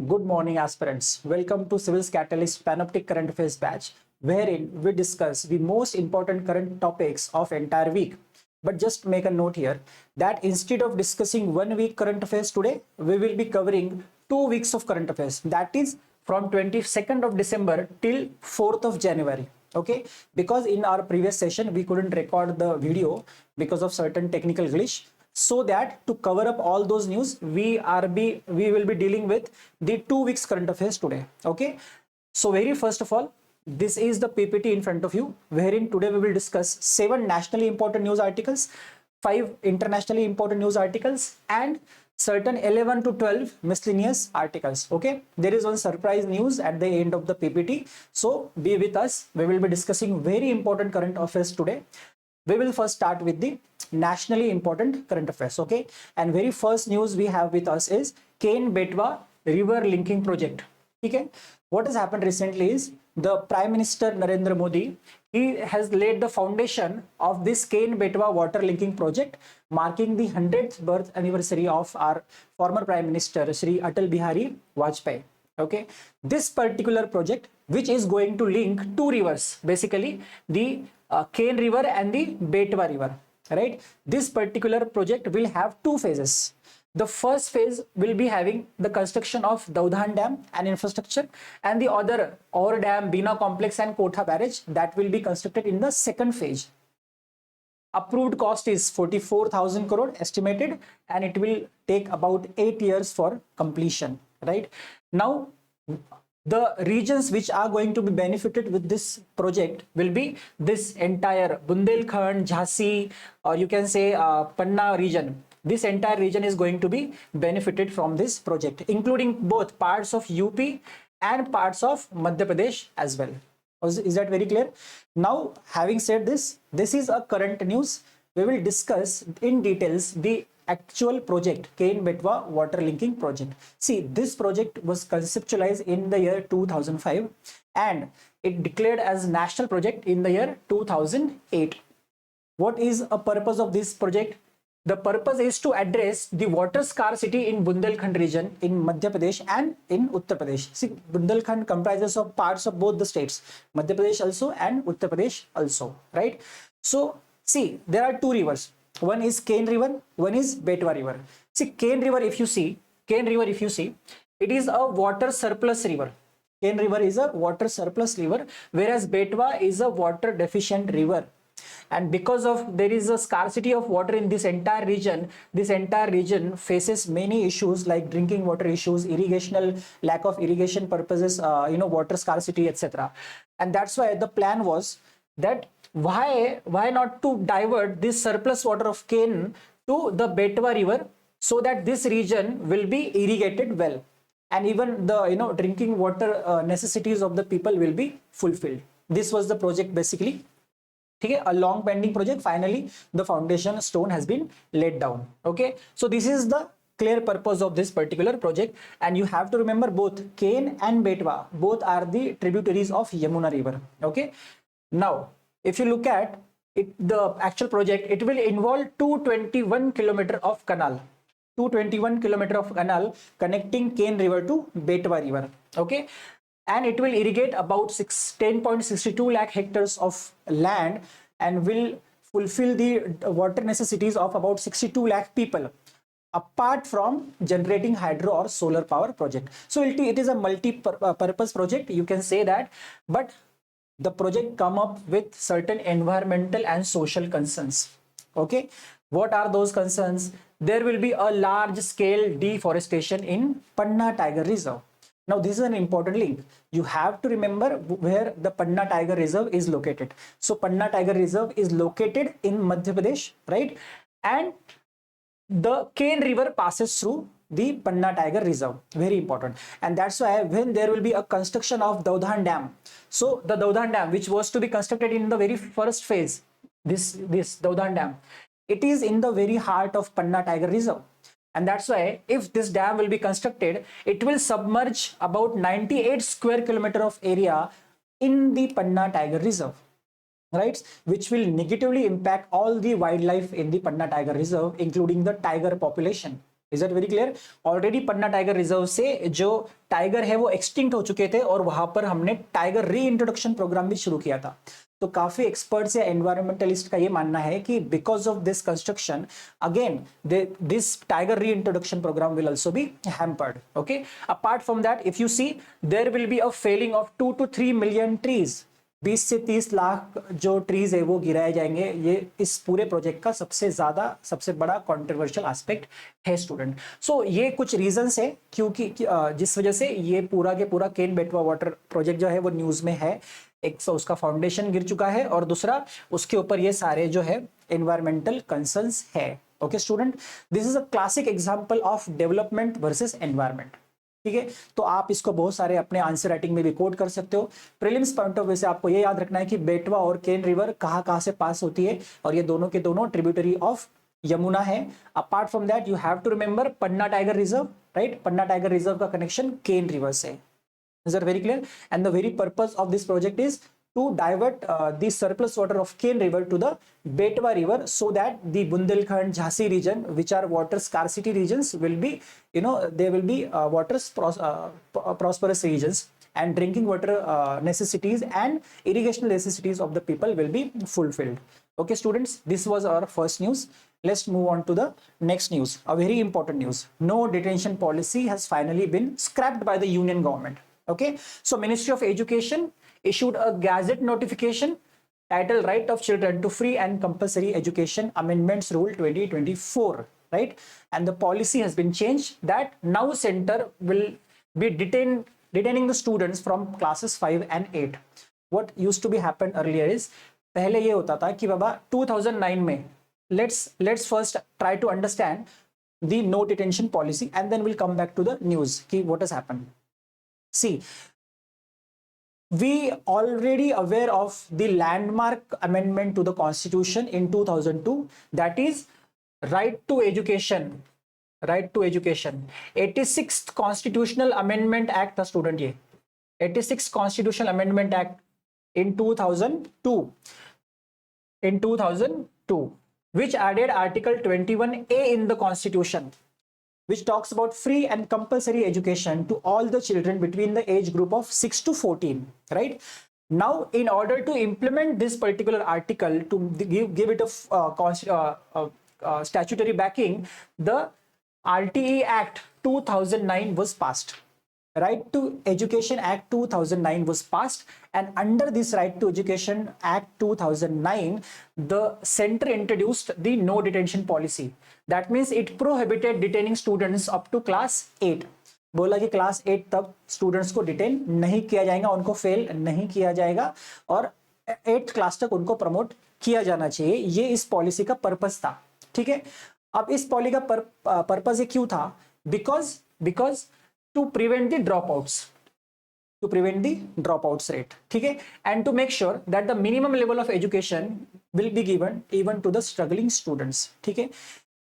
Good morning, aspirants. Welcome to Civil's Catalyst Panoptic Current Affairs batch, wherein we discuss the most important current topics of entire week. But just make a note here that instead of discussing 1 week current affairs today, we will be covering 2 weeks of current affairs. That is from 22nd of December till 4th of January. Okay, because in our previous session we couldn't record the video because of certain technical glitch, so that to cover up all those news we will be dealing with the 2 weeks current affairs today. Okay, so very first of all, this is the PPT in front of you, wherein today we will discuss 7 nationally important news articles, 5 internationally important news articles, and certain 11 to 12 miscellaneous articles. Okay, there is one surprise news at the end of the PPT, so be with us. We will be discussing very important current affairs today. We will first start with the nationally important current affairs. Okay, and very first news we have with us is Ken Betwa river linking project. Okay, what has happened recently is the Prime Minister Narendra Modi, he has laid the foundation of this Ken Betwa water linking project, marking the 100th birth anniversary of our former Prime Minister Shri Atal Bihari Vajpayee. Okay, this particular project, which is going to link two rivers, basically the Ken River and the Betwa River, right? This particular project will have two phases. The first phase will be having the construction of Daudhan Dam and infrastructure, and the other Aur Dam, Bina Complex and Kotha Barrage that will be constructed in the second phase. Approved cost is 44,000 crore estimated, and it will take about 8 years for completion, right? Now, the regions which are going to be benefited with this project will be this entire Bundelkhand, Jhansi, or you can say Panna region. This entire region is going to be benefited from this project, including both parts of UP and parts of Madhya Pradesh as well. Is that very clear? Now, having said this, this is a current news. We will discuss in details the actual project, Ken Betwa water linking project. See, this project was conceptualized in the year 2005 and it declared as national project in the year 2008. What is a purpose of this project? The purpose is to address the water scarcity in Bundelkhand region in Madhya Pradesh and in Uttar Pradesh. See, Bundelkhand comprises of parts of both the states, Madhya Pradesh also and Uttar Pradesh also, right? So, see, there are two rivers. One is Ken River, one is Betwa River. See, Ken River, if you see, it is a water surplus river. Ken River is a water surplus river, whereas Betwa is a water deficient river. And because of there is a scarcity of water in this entire region faces many issues like drinking water issues, irrigational lack of irrigation purposes, water scarcity, etc. And that's why the plan was that why not to divert this surplus water of Ken to the Betwa River, so that this region will be irrigated well, and even the drinking water necessities of the people will be fulfilled. This was the project basically. Okay, a long pending project. Finally, the foundation stone has been laid down. Okay, so this is the clear purpose of this particular project, and you have to remember both Ken and Betwa both are the tributaries of Yamuna River. Okay, now if you look at it, the actual project, it will involve 221 kilometer of canal. 221 kilometer of canal connecting Ken River to Betwa River. Okay, and it will irrigate about 10.62 lakh hectares of land and will fulfill the water necessities of about 62 lakh people, apart from generating hydro or solar power project. So it is a multi-purpose project, you can say that, but the project come up with certain environmental and social concerns. Okay, what are those concerns? There will be a large scale deforestation in Panna Tiger Reserve. Now, this is an important link. You have to remember where the Panna Tiger Reserve is located. So, Panna Tiger Reserve is located in Madhya Pradesh, right? And the Ken River passes through the Panna Tiger Reserve. Very important. And that's why when there will be a construction of Daudhan Dam. So, the Daudhan Dam, which was to be constructed in the very first phase, this Daudhan Dam, it is in the very heart of Panna Tiger Reserve. And that's why if this dam will be constructed, it will submerge about 98 square kilometer of area in the Panna Tiger Reserve, right? Which will negatively impact all the wildlife in the Panna Tiger Reserve, including the tiger population. Is it very clear? Already Panna tiger reserve से जो tiger है वो extinct हो चुके थे और वहां पर हमने टाइगर री इंट्रोडक्शन प्रोग्राम भी शुरू किया था। तो काफी एक्सपर्ट्स या एनवायरमेंटलिस्ट का ये मानना है कि because of this construction again this tiger reintroduction program will also be hampered. Okay, apart from that if you see there will be a felling of 2 to 3 million trees. 20 से 30 लाख जो trees है वो गिराए जाएंगे। ये इस पूरे project का सबसे बड़ा कंट्रोवर्शियल एस्पेक्ट है स्टूडेंट। सो ये कुछ रीजंस है क्योंकि जिस वजह से ये पूरा के पूरा केन बेटवा वाटर प्रोजेक्ट जो है वो न्यूज में है। एक तो उसका फाउंडेशन गिर चुका है और दूसरा उसके ऊपर ये सारे जो है एनवायरमेंटल कंसर्न्स है। Okay student, this is a classic example of development versus environment. ठीक है, तो आप इसको बहुत सारे अपने आंसर राइटिंग में भी कोट कर सकते हो। प्रीलिम्स पॉइंट ऑफ व्यू से आपको ये याद रखना है कि बेटवा और केन रिवर कहाँ से पास होती है, और ये दोनों के दोनों ट्रिब्यूटरी ऑफ यमुना है। Apart from that you have to remember Panna tiger reserve, right? Panna tiger reserve का कनेक्शन केन रिवर से। Is that very clear? And the very purpose of this project is to divert the surplus water of Ken River to the Betwa River, so that the Bundelkhand, Jhansi region, which are water scarcity regions, will be, they will be prosperous regions, and drinking water necessities and irrigational necessities of the people will be fulfilled. Okay, students, this was our first news. Let's move on to the next news. A very important news. No detention policy has finally been scrapped by the Union government. Okay, so Ministry of Education issued a gazette notification titled Right of Children to Free and Compulsory Education Amendments Rule 2024, right? And the policy has been changed that now center will be detaining the students from classes 5 and 8. What used to be happen earlier is, पहले ये होता था कि बाबा 2009 में let's first try to understand the no detention policy and then we'll come back to the news कि what has happened. See, we already aware of the landmark amendment to the constitution in 2002, that is right to education. Right to education, 86th constitutional amendment act था student, ये 86th constitutional amendment act in 2002, which added article 21A in the constitution, which talks about free and compulsory education to all the children between the age group of 6 to 14, right? Now, in order to implement this particular article, to give it a statutory backing, the RTE Act 2009 was passed. Right to Education Act 2009 was passed, and under this Right to Education Act 2009, the center introduced the no detention policy. That means it prohibited detaining students up to class 8. बोला कि class 8 तक students को detain नहीं किया जाएगा, उनको fail नहीं किया जाएगा, और 8th क्लास तक उनको प्रमोट किया जाना चाहिए। ये इस पॉलिसी का पर्पस था। ठीक है, अब इस पॉलिसी का पर्पस ये क्यों था? Because to prevent the dropouts rate, ठीक है, and to make sure that the minimum level of education will be given even to the struggling students। ठीक है,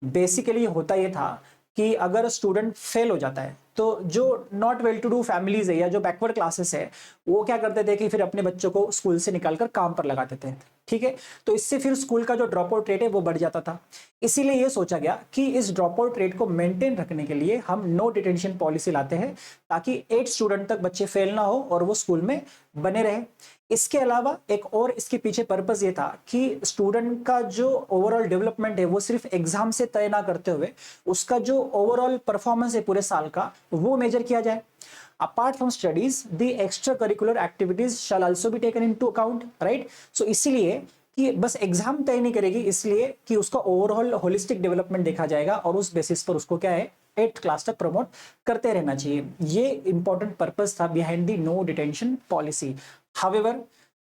बेसिकली होता ये था कि अगर स्टूडेंट फेल हो जाता है तो जो not well to do families है या जो बैकवर्ड क्लासेस है वो क्या करते थे कि फिर अपने बच्चों को स्कूल से निकालकर काम पर लगाते थे। ठीक है, तो इससे फिर स्कूल का जो ड्रॉप आउट रेट है वो बढ़ जाता था। इसीलिए ये सोचा गया कि इस ड्रॉप आउट रेट को मेंटेन रखने के लिए हम नो डिटेंशन पॉलिसी लाते हैं, ताकि 8 स्टूडेंट तक बच्चे फेल ना हो और वो स्कूल में बने रहे। इसके अलावा एक और इसके पीछे पर्पस ये था कि स्टूडेंट का जो ओवरऑल डेवलपमेंट है वो सिर्फ एग्जाम से तय ना करते हुए उसका जो ओवरऑल परफॉर्मेंस है पूरे साल का वो मेजर किया जाए। Apart from studies, the extracurricular activities shall also be taken into account, right? So इसीलिए कि बस एग्जाम तय नहीं करेगी, इसलिए कि उसका ओवरऑल होलिस्टिक डेवलपमेंट देखा जाएगा और उस बेसिस पर उसको क्या है 8th क्लास तक प्रमोट करते रहना चाहिए। ये इंपॉर्टेंट पर्पस था behind the no detention policy. However,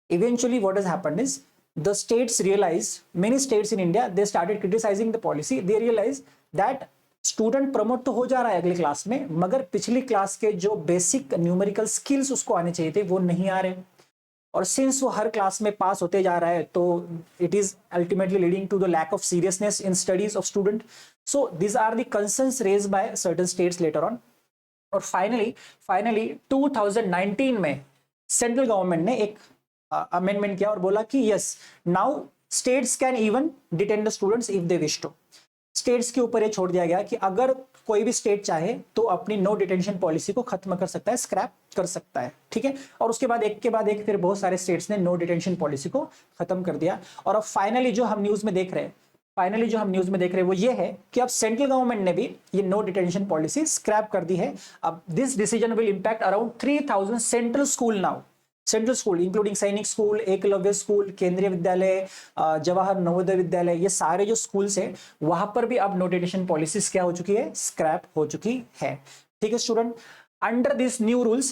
eventually what has happened is the states realized, many states in India, they started criticizing the policy. They realized that student promote तो हो जा रहा है अगली क्लास में, मगर पिछली क्लास के जो बेसिक न्यूमेरिकल स्किल्स उसको आने चाहिए थे वो नहीं आ रहे, और सिंस वो हर क्लास में पास होते जा रहा है तो it is ultimately leading to the lack of seriousness in studies of student. So this are the concerns raised by certain states later on. और फाइनली 2019 में सेंट्रल गवर्नमेंट ने एक अमेंडमेंट किया और बोला कि yes, now states can even detain the students if they wish to. States के ऊपर ये छोड़ दिया गया कि अगर कोई भी स्टेट चाहे तो अपनी नो डिटेंशन पॉलिसी को खत्म कर सकता है, स्क्रैप कर सकता है, ठीक है। और उसके बाद एक के बाद एक फिर बहुत सारे स्टेट्स ने नो डिटेंशन पॉलिसी को खत्म कर दिया। और अब फाइनली जो हम न्यूज में देख रहे हैं वो ये है कि अब सेंट्रल गवर्नमेंट ने भी ये नो डिटेंशन पॉलिसी स्क्रैप कर दी है। अब this decision will impact around 3000 central school now, central school including सैनिक स्कूल, एकलव्य स्कूल, केंद्रीय विद्यालय, जवाहर नवोदय विद्यालय, ये सारे जो स्कूल्स हैं वहां पर भी अब नो डिटेंशन पॉलिसीज क्या हो चुकी है, स्क्रैप हो चुकी है, ठीक है student. Under this new rules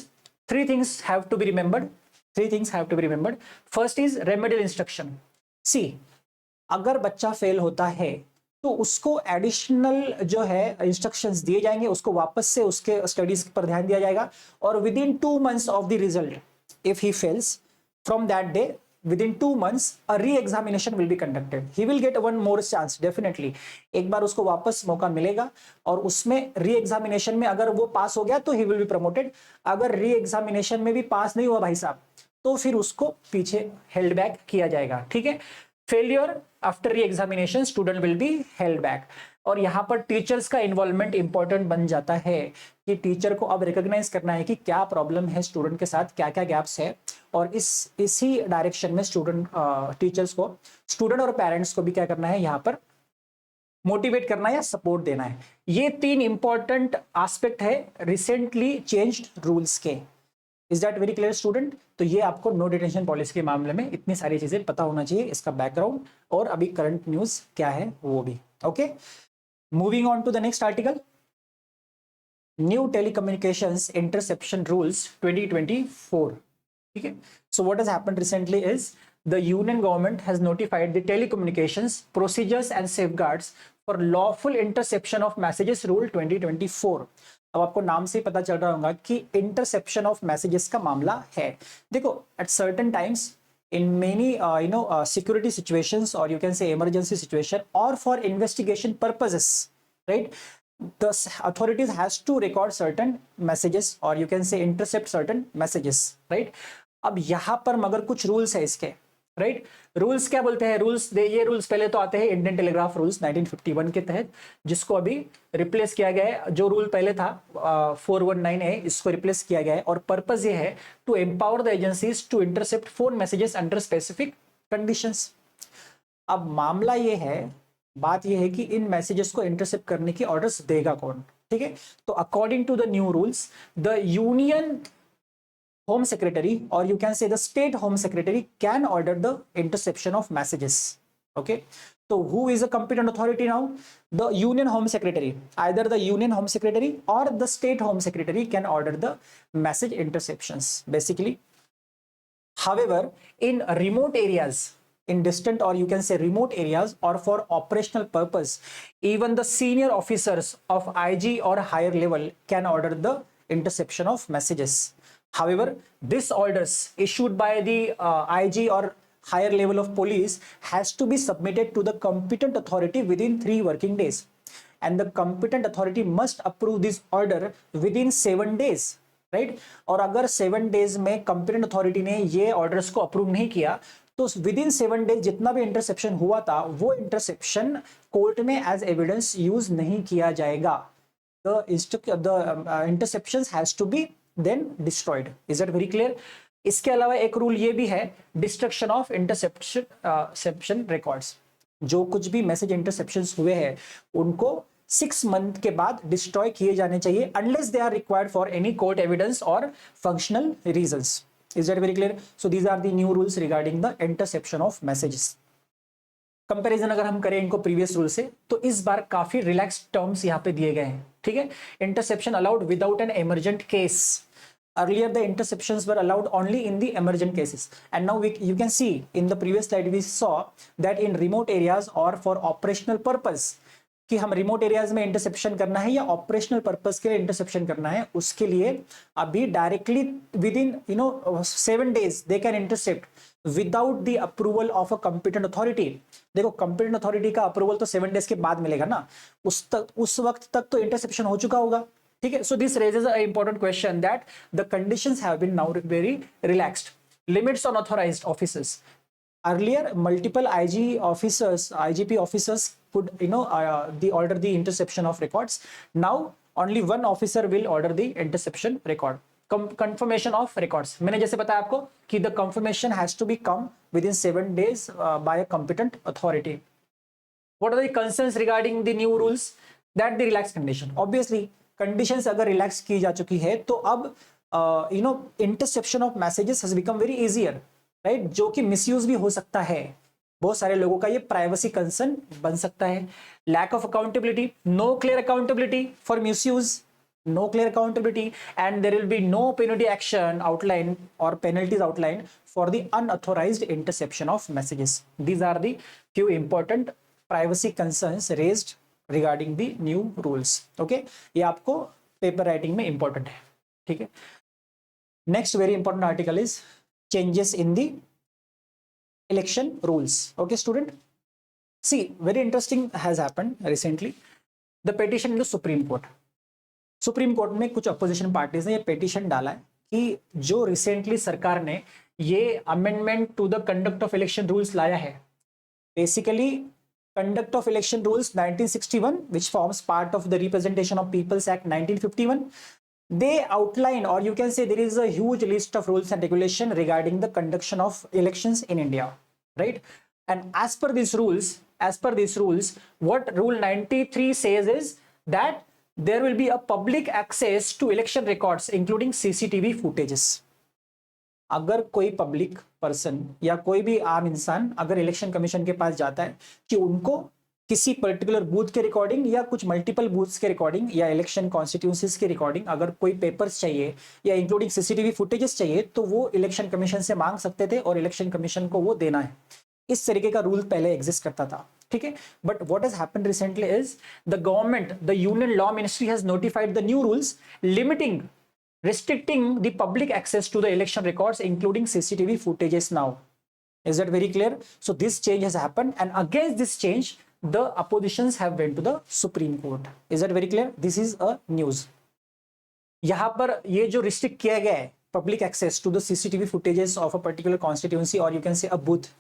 three things have to be remembered. First is remedial instruction. See, अगर बच्चा फेल होता है तो उसको एडिशनल जो है इंस्ट्रक्शंस दिए जाएंगे, उसको वापस से उसके स्टडीज पर ध्यान दिया जाएगा, और with in 2 months of the result, if he fails from that day, within 2 months a re-examination will be conducted. He will get one more chance definitely. एक बार उसको वापस मौका मिलेगा, और उसमें री-एग्जामिनेशन में अगर वो पास हो गया तो he will be promoted. अगर री-एग्जामिनेशन में भी पास नहीं हुआ भाई साहब तो फिर उसको पीछे हेल्ड बैक किया जाएगा, ठीक है। Failure after re-examination student will be held back. और यहां पर टीचर्स का इन्वॉल्वमेंट इंपॉर्टेंट बन जाता है कि टीचर को अब रिकॉग्नाइज करना है कि क्या प्रॉब्लम है स्टूडेंट के साथ, क्या क्या गैप्स है, और इसी डायरेक्शन में टीचर्स को, स्टूडेंट और पेरेंट्स को भी क्या करना है, यहाँ पर मोटिवेट करना है या सपोर्ट देना है। ये 3 इंपॉर्टेंट एस्पेक्ट है रिसेंटली चेंज्ड रूल्स के। Is that very clear student? तो ये आपको नो डिटेंशन पॉलिसी के मामले में इतनी सारी चीजें पता होना चाहिए, इसका बैकग्राउंड और अभी करंट न्यूज क्या है वो भी। Okay, moving on to the next article, new telecommunications interception rules 2024, ठीक है। So what has happened recently is the union government has notified the telecommunications procedures and safeguards for lawful interception of messages rule 2024। अब आपको नाम से पता चल रहा होगा कि इंटरसेप्शन ऑफ मैसेजेस का मामला है। देखो, at certain times in many security situations, or you can say emergency situation, or for investigation purposes, right, the authorities has to record certain messages, or you can say intercept certain messages, right। अब यहां पर मगर कुछ rules है इसके, right. Rules क्या बोलते हैं, ये रूल्स पहले तो आते हैं इंडियन टेलीग्राफ रूल्स 1951 के तहत, जिसको अभी रिप्लेस किया गया है। जो रूल पहले था 419 है, इसको रिप्लेस किया गया है, और पर्पस ये है to empower the agencies to intercept phone messages under specific conditions. अब मामला ये है, बात ये है कि इन मैसेजेस को इंटरसेप्ट करने की ऑर्डर्स देगा कौन, ठीक है। तो according to the new rules, the union Home Secretary, or you can say the State Home Secretary, can order the interception of messages. Okay, so who is the competent authority now? The Union Home Secretary. Either the Union Home Secretary or the State Home Secretary can order the message interceptions, basically. However, in remote areas, in distant, or you can say remote areas, or for operational purpose, even the senior officers of IG or higher level can order the interception of messages. However, this orders issued by the IG or higher level of police has to be submitted to the competent authority within 3 working days, and the competent authority must approve this order within 7 days, right। और अगर 7 days में competent authority ने ये orders को approve नहीं किया तो within 7 days जितना भी interception हुआ था वो interception कोर्ट में as evidence use नहीं किया जाएगा। The interceptions has to be then destroyed. Is that very clear? इसके अलावा एक रूल ये भी है, डिस्ट्रक्शन ऑफ इंटरसेप्शन रिकॉर्ड्स। जो कुछ भी मैसेज इंटरसेप्शंस हुए हैं उनको 6 months के बाद डिस्ट्रॉय किए जाने चाहिए, unless they are required for any court evidence और functional reasons. Is that very clear? So these are the new rules regarding the interception of messages. Comparison अगर हम करें इनको प्रीवियस रूल से, तो इस बार काफी रिलैक्स टर्म्स यहाँ पे दिए गए हैं, ठीक है। Interception allowed without an emergent case. Earlier the interceptions were allowed only in the emergent cases, and now you can see in the previous slide we saw that in remote areas or for operational purpose, कि हम remote areas में interception करना है या operational purpose के लिए interception करना है, उसके लिए अभी directly with in 7 days they can intercept without the approval of a competent authority. देखो, कॉम्पिटेंट अथॉरिटी का अप्रूवल तो 7 days के बाद मिलेगा ना, उस वक्त तक तो इंटरसेप्शन हो चुका होगा, ठीक है। So this raises a important question that the conditions have been now very relaxed. Limits on authorized officers, Earlier, multiple IGP officers could, the order the interception of records. Now, only one officer will order the interception record. Confirmation of records. मैंने जैसे बताया आपको कि the confirmation has to be come within 7 days by a competent authority. What are the concerns regarding the new rules? That the relaxed condition. Obviously, conditions अगर relax की जा चुकी है तो अब interception of messages has become very easier. Right जो कि misuse भी हो सकता है बहुत सारे लोगों का ये प्राइवेसी कंसर्न बन सकता है lack of accountability no clear accountability for misuse no clear accountability and there will be no penalty action outlined or penalties outlined for the unauthorized interception of messages. These are the few important privacy concerns raised regarding the new rules. Okay, ये आपको paper writing में important है. ठीक है, next very important article is changes in the election rules. Okay, student. See, very interesting has happened recently. The petition in the Supreme Court. Supreme Court में कुछ opposition parties ने ये petition डाला है कि जो recently सरकार ने ये amendment to the conduct of election rules लाया है. Basically, conduct of election rules 1961, which forms part of the Representation of Peoples Act 1951. They outline, or you can say there is a huge list of rules and regulation regarding the conduction of elections in India, right? And as per these rules, what Rule 93 says is that there will be a public access to election records, including CCTV footages. अगर कोई public person या कोई भी आम इंसान अगर election commission के पास जाता है कि उनको किसी पर्टिकुलर बूथ के रिकॉर्डिंग या कुछ मल्टीपल बूथ्स के रिकॉर्डिंग या इलेक्शन कॉन्स्टिट्यूंसीज की रिकॉर्डिंग अगर कोई पेपर्स चाहिए या इंक्लूडिंग सीसीटीवी फुटेजेस चाहिए तो वो इलेक्शन कमीशन से मांग सकते थे और इलेक्शन कमीशन को वो देना है. इस तरीके का रूल पहले एग्जिस्ट करता था. ठीक है, but what has happened recently is the government, the union law ministry has notified the new rules limiting, restricting the public access to the election records, including CCTV footages now. Is that very clear? So this change has happened, and against this change, the oppositions have went to the Supreme Court. Is that very clear? This is a news. यहाँ पर ये जो restrict किया गया है public access to the CCTV footages of a particular constituency, or you can say a booth.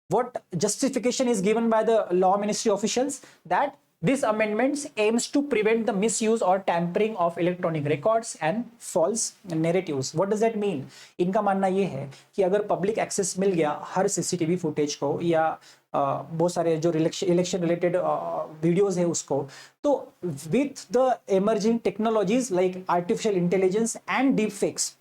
What justification is given by the law ministry officials that this amendment aims to prevent the misuse or tampering of electronic records and false narratives. What does that mean? इनका मानना ये है कि अगर public access मिल गया हर CCTV footage को या बहुत सारे जो इलेक्शन रिलेटेड वीडियोस है उसको, तो with the emerging technologies like artificial intelligence and deep fakes,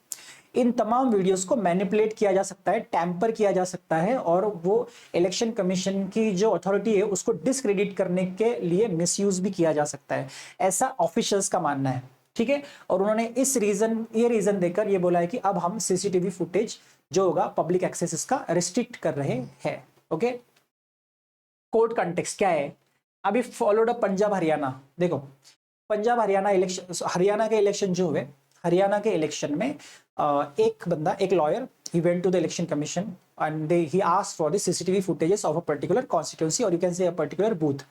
इन तमाम वीडियोस को मैनिपुलेट किया जा सकता है, टैंपर किया जा सकता है और वो इलेक्शन कमीशन की जो अथॉरिटी है उसको डिस्क्रेडिट करने के लिए मिसयूज भी किया जा सकता है, ऐसा ऑफिशियल्स का मानना है. ठीक है, और उन्होंने ये रीजन देकर ये बोला है कि अब हम सीसीटीवी फुटेज जो होगा पब्लिक एक्सेस इसका रिस्ट्रिक्ट कर रहे हैं. ओके, कोर्ट कॉन्टेक्स्ट क्या है? अभी फॉलोड अप पंजाब हरियाणा. देखो, पंजाब हरियाणा इलेक्शन, हरियाणा के इलेक्शन जो हुए, हरियाणा के इलेक्शन में एक बंदा, एक lawyer, he went to the election commission and he asked for the CCTV footages of a particular constituency, or you can say a particular booth.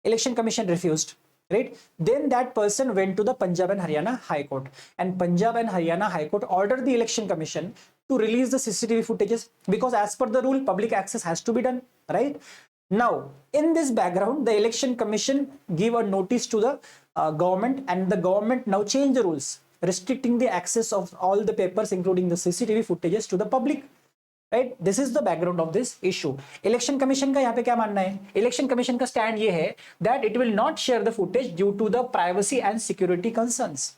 Election commission refused, right? Then that person went to the Punjab and Haryana High Court, and Punjab and Haryana High Court ordered the election commission to release the CCTV footages because as per the rule public access has to be done, right? Now in this background the election commission gave a notice to the government, and the government now changed the rules, restricting the access of all the papers including the CCTV footages to the public, right? This is the background of this issue. Election commission का यहाँ पे क्या मानना है? Election commission का stand ये है that it will not share the footage due to the privacy and security concerns.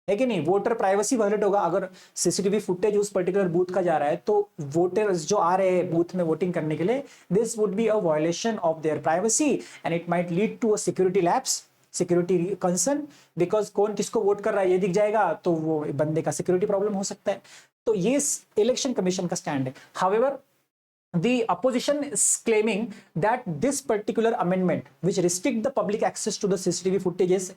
है कि नहीं? वोटर प्राइवेसी वायलेट होगा अगर सीसीटीवी फुटेज उस पर्टिकुलर बूथ का जा रहा है, तो वोटर्स जो आ रहे हैं बूथ में वोटिंग करने के लिए, this would be a violation of their privacy and it might lead to a security lapse, security concern, because कौन किसको वोट कर रहा है ये दिख जाएगा तो वो बंदे का सिक्योरिटी प्रॉब्लम हो सकता है. तो ये इलेक्शन कमीशन का स्टैंड है. However the opposition is claiming that this particular amendment which restrict the public access to the CCTV footages,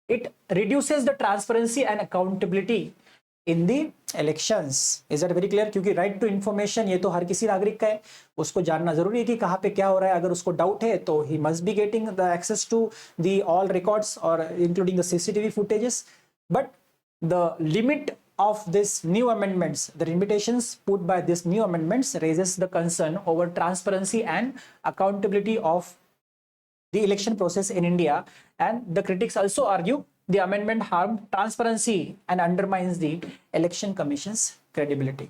it reduces the transparency and accountability in the elections. Is that very clear? क्योंकि right to information ये तो हर किसी नागरिक का है, उसको जानना जरूरी है कि कहाँ पे क्या हो रहा है. अगर उसको डाउट है तो he must be getting the access to the all records or including the CCTV footages. But the limit of this new amendments, the limitations put by this new amendments raises the concern over transparency and accountability of the election process in India, and the critics also argue the amendment harm transparency and undermines the election commission's credibility.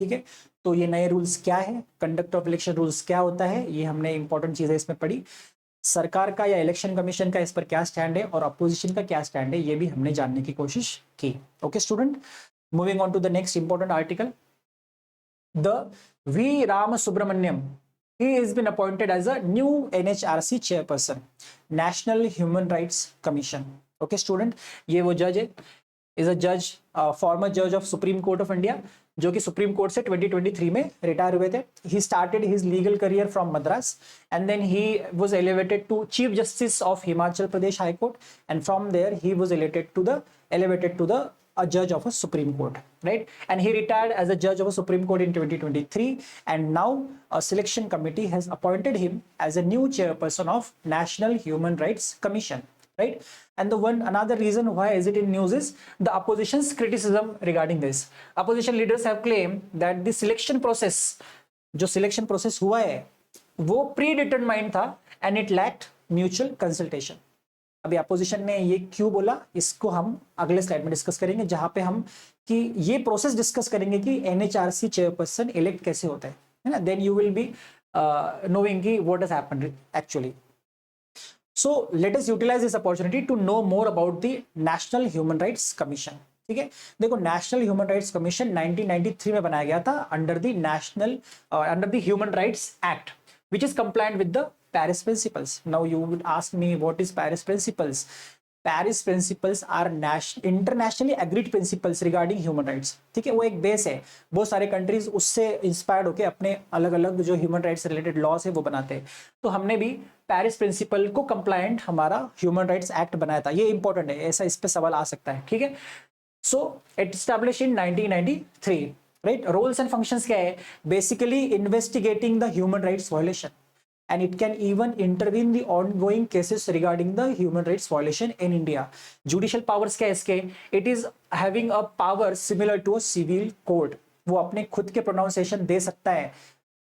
ठीक है, तो ये नए rules क्या है, conduct of election rules क्या होता है, ये हमने इंपॉर्टेंट चीजें इसमें पढ़ी। सरकार का या इलेक्शन कमीशन का इस पर क्या स्टैंड है और अपोजिशन का क्या स्टैंड है, ये भी हमने जानने की कोशिश की। Okay student, moving on to the next important article, the V Ram Subramaniam, he has been appointed as a new NHRC chairperson, National Human Rights Commission. Okay student, ये वो जज है, is a judge, former judge of Supreme Court of India, जो कि supreme court से 2023 में retire हुए थे। He started his legal career from Madras and then he was elevated to chief justice of Himachal Pradesh high court, and from there he was elevated to the a judge of a Supreme Court, right? And he retired as a judge of a Supreme Court in 2023, and now a selection committee has appointed him as a new chairperson of National Human Rights Commission, right? And another reason why is it in news is the opposition's criticism regarding this. Opposition leaders have claimed that the selection process, जो selection process हुआ है, वो predetermined था and it lacked mutual consultation. अभी opposition ने ये क्यों बोला, इसको हम अगले स्लाइड में डिस्कस करेंगे, जहां पे हम कि ये प्रोसेस डिस्कस करेंगे कि एनएचआरसी चेयरपर्सन इलेक्ट कैसे होता है ना, then you will be knowing कि what has happened actually. So let us utilize this opportunity to know more about the national human rights commission. ठीक है, देखो नेशनल ह्यूमन राइट्स कमीशन 1993 में बनाया गया था under the human rights act, which is compliant with the Paris Principles. Now you would ask me, what is Paris Principles? Paris Principles are internationally agreed principles regarding human rights. ठीक है, वो एक base है, बहुत सारे countries उससे inspired होकर अपने अलग अलग जो ह्यूमन राइट्स रिलेटेड लॉस है वो बनाते हैं. तो हमने भी पेरिस प्रिंसिपल को कंप्लायंट हमारा ह्यूमन राइट्स एक्ट बनाया था. ये इंपॉर्टेंट है, ऐसा इस पे सवाल आ सकता है. ठीक है, so it established in 1993. Right, roles and functions क्या है? Basically investigating the human rights violation, and it can even intervene the ongoing cases regarding the human rights violation in India. Judicial powers क्या है इसके? It is having a power similar to a civil court. वो अपने खुद के pronunciation दे सकता है.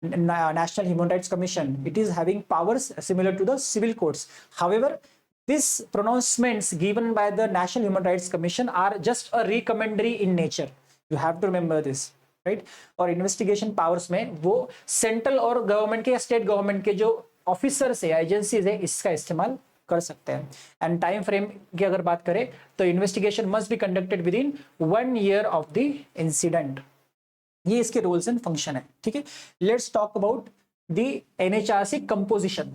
National Human Rights Commission, it is having powers similar to the civil courts. However, these pronouncements given by the National Human Rights Commission are just a recommendatory in nature. You have to remember this. Right, और investigation powers में वो central और government के या state government के जो officers है, agencies है, इसका इस्तेमाल कर सकते हैं. एंड टाइम फ्रेम की अगर बात करें तो investigation must be conducted with in 1 year of the incident. ये इसके रूल्स एंड फंक्शन है. ठीक है, let's talk about the NHRC composition.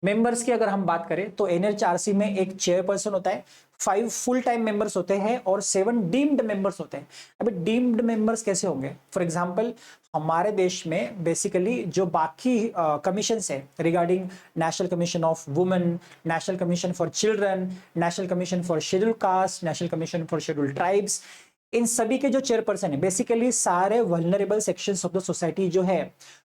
Members की अगर हम बात करें तो एनएचआरसी में एक चेयरपर्सन होता है, 5 फुल टाइम मेंबर्स होते हैं और 7 डीम्ड मेंबर्स होते हैं. अभी डीम्ड मेंबर्स कैसे होंगे? फॉर एग्जांपल हमारे देश में बेसिकली जो बाकी कमीशंस है regarding national commission of women, national commission for children, national commission for scheduled caste, national commission for scheduled tribes, इन सभी के जो चेयरपर्सन है बेसिकली सारे vulnerable sections of the society जो है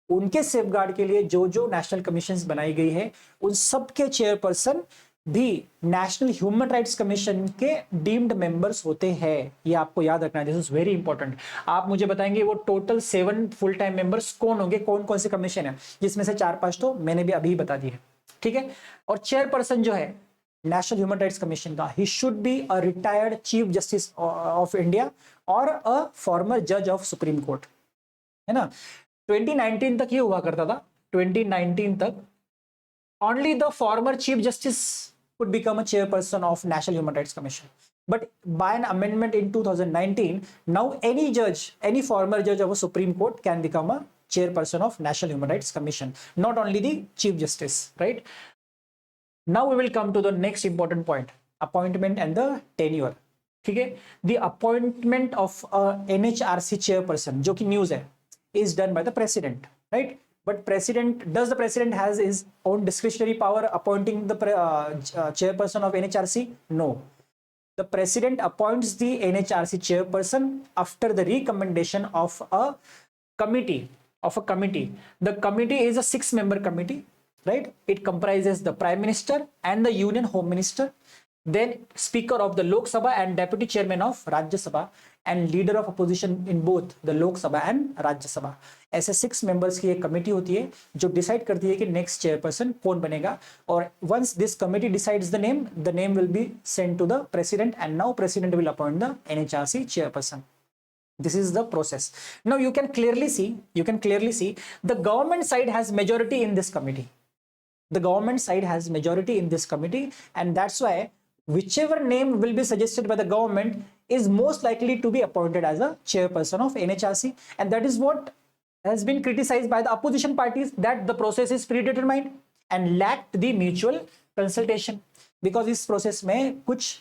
उनके सेफगार्ड के लिए जो जो नेशनल कमीशंस बनाई गई है उन सब के चेयरपर्सन भी नेशनल ह्यूमन राइट्स कमीशन के डीम्ड मेंबर्स होते हैं. ये आपको याद रखना है, दिस इज वेरी इंपॉर्टेंट. आप मुझे बताएंगे वो टोटल 7 फुल टाइम मेंबर्स कौन होंगे, कौन कौन से कमीशन है, जिसमें से 4-5 तो मैंने भी अभी बता दिए. ठीक है, और चेयरपर्सन जो है नेशनल ह्यूमन राइट्स कमीशन का, he should be a retired chief justice of India और अ फॉर्मर जज ऑफ सुप्रीम कोर्ट. है ना, 2019 तक ये हुआ करता था. 2019 तक only the former chief justice would become a chairperson of National Human Rights Commission. But by an amendment in 2019, now any judge, any former judge of a Supreme Court can become a chairperson of National Human Rights Commission, not only the chief justice, right? Now we will come to the next important point, appointment and the tenure. ठीक है, the appointment of a NHRC chairperson, जो कि news है, is done by the president, right? But does the president has his own discretionary power appointing the chairperson of NHRC? No. The president appoints the NHRC chairperson after the recommendation of a committee. The committee is a 6-member committee, right? It comprises the prime minister and the union home minister, then Speaker of the Lok Sabha and Deputy Chairman of Rajya Sabha and Leader of Opposition in both the Lok Sabha and Rajya Sabha. ऐसे 6 members की एक committee होती है जो decide करती है कि next chairperson कौन बनेगा, और once this committee decides the name will be sent to the president and now president will appoint the NHRC chairperson. This is the process. Now you can clearly see the government side has majority in this committee. The government side has majority in this committee, and that's why whichever name will be suggested by the government is most likely to be appointed as a chairperson of NHRC, and that is what has been criticized by the opposition parties, that the process is predetermined and lacked the mutual consultation, because इस process में कुछ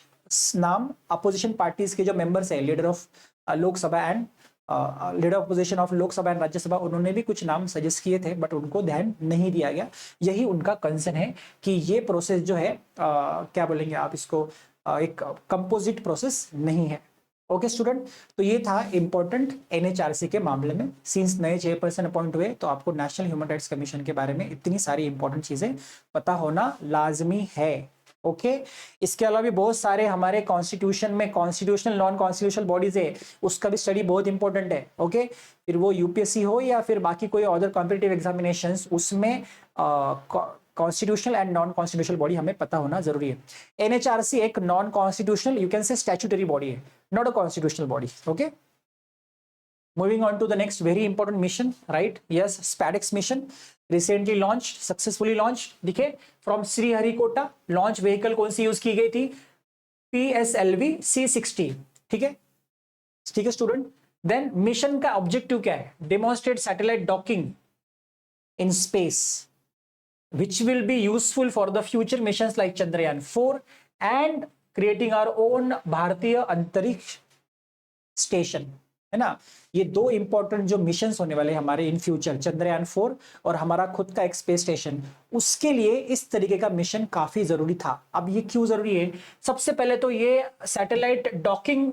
नाम opposition parties के जो members है, leader of Lok Sabha and leader of position of Lok Sabha and Rajya Sabha, उन्होंने भी कुछ नाम सजेस्ट किए थे बट उनको ध्यान नहीं दिया गया. यही उनका कंसर्न है कि ये प्रोसेस जो है क्या बोलेंगे आप इसको, एक कंपोजिट प्रोसेस नहीं है. ओके स्टूडेंट, तो ये था इंपॉर्टेंट NHRC के मामले में. सिंस नए चेयरपर्सन अपॉइंट हुए तो आपको नेशनल ह्यूमन राइट्स कमीशन के बारे में इतनी सारी इंपॉर्टेंट चीजें पता होना लाजमी है. ओके इसके अलावा भी बहुत सारे हमारे कॉन्स्टिट्यूशन में कॉन्स्टिट्यूशनल नॉन कॉन्स्टिट्यूशनल बॉडीज है, उसका भी स्टडी बहुत इंपॉर्टेंट है. ओके फिर वो UPSC हो या फिर बाकी कोई अदर कॉम्पिटिटिव एग्जामिनेशंस, उसमें constitutional and non constitutional body हमें पता होना जरूरी है. NHRC एक non constitutional, you can say statutory body है, not a constitutional body. Okay moving on to the next very important mission, right? Yes, SPADEX mission recently launched, successfully launched. दिखे from Sriharikota. Launch vehicle कौन सी use की गई थी? PSLV C60. ठीक है student. Then mission का objective क्या है? Demonstrate satellite docking in space which will be useful for the future missions like Chandrayaan 4 and creating our own भारतीय अंतरिक्ष स्टेशन, है ना. ये दो इंपॉर्टेंट जो मिशंस होने वाले हमारे इन फ्यूचर, चंद्रयान 4 और हमारा खुद का एक स्पेस स्टेशन, उसके लिए इस तरीके का मिशन काफी जरूरी था. अब ये क्यों जरूरी है? सबसे पहले तो ये सैटेलाइट डॉकिंग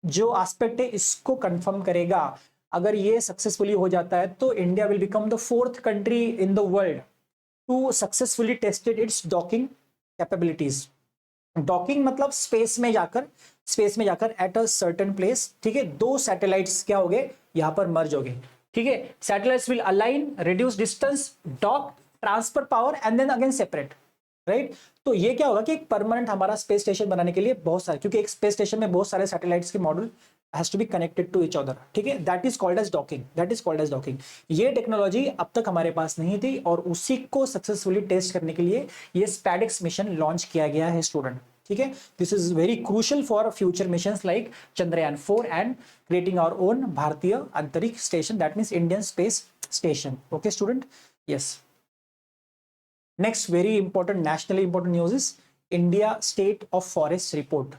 जो एस्पेक्ट है इसको कंफर्म करेगा. अगर ये सक्सेसफुली हो जाता है तो India will become the 4th country in the world to successfully tested its docking capabilities. Docking मतलब स्पेस में जाकर एट अ सर्टेन प्लेस. ठीक है, दो सैटेलाइट्स क्या हो गए यहां पर मर्ज हो गए. ठीक है, satellites will align, reduce distance, dock, transfer power and then again separate, right. तो ये क्या होगा कि एक परमानेंट हमारा स्पेस स्टेशन बनाने के लिए बहुत सारे, क्योंकि एक स्पेस स्टेशन में बहुत सारे सैटेलाइट्स के module has to be connected to each other. ठीक है, that is called as docking. ये टेक्नोलॉजी अब तक हमारे पास नहीं थी और उसी को सक्सेसफुली टेस्ट करने के लिए ये स्पैडेक्स मिशन लॉन्च किया गया है स्टूडेंट. ठीक है, this is very crucial for future missions like Chandrayaan 4 and creating our own Bharatiya Antariksh station, that means Indian space station. Okay student, yes. Next very important, nationally important news is India State of Forest Report.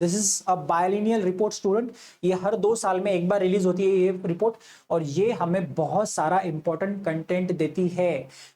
This is a biennial report student. ये हर 2 साल में एक बार release होती है ये report और ये हमें बहुत सारा इंपॉर्टेंट कंटेंट देती है.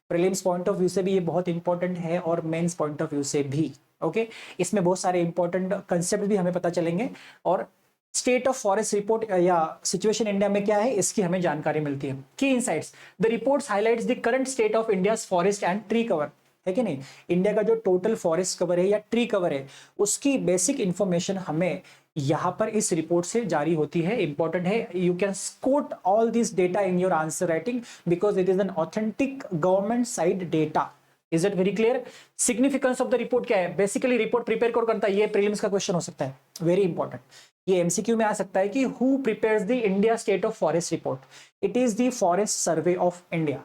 प्रीलिम्स पॉइंट ऑफ व्यू से भी ये बहुत इंपॉर्टेंट है और मेंस पॉइंट ऑफ व्यू से भी. ओके इसमें बहुत सारे इंपॉर्टेंट कंसेप्ट भी हमें पता चलेंगे और स्टेट ऑफ फॉरेस्ट रिपोर्ट या सिचुएशन इंडिया में क्या है इसकी हमें जानकारी मिलती है. की insights, the reports highlights the current state of India's forest and tree cover, है कि नहीं. इंडिया का जो टोटल फॉरेस्ट कवर है या ट्री कवर है उसकी बेसिक इंफॉर्मेशन हमें यहां पर इस रिपोर्ट से जारी होती है. इंपॉर्टेंट है, you can coat all this data in your answer writing because it is an authentic government side data. Is it very clear? Significance of the report क्या है? बेसिकली रिपोर्ट प्रिपेयर कौन करता है, ये प्रीलिम्स का question हो सकता है, वेरी इंपॉर्टेंट. ये MCQ में आ सकता है कि who prepares the India state of forest report. It is the forest survey of India.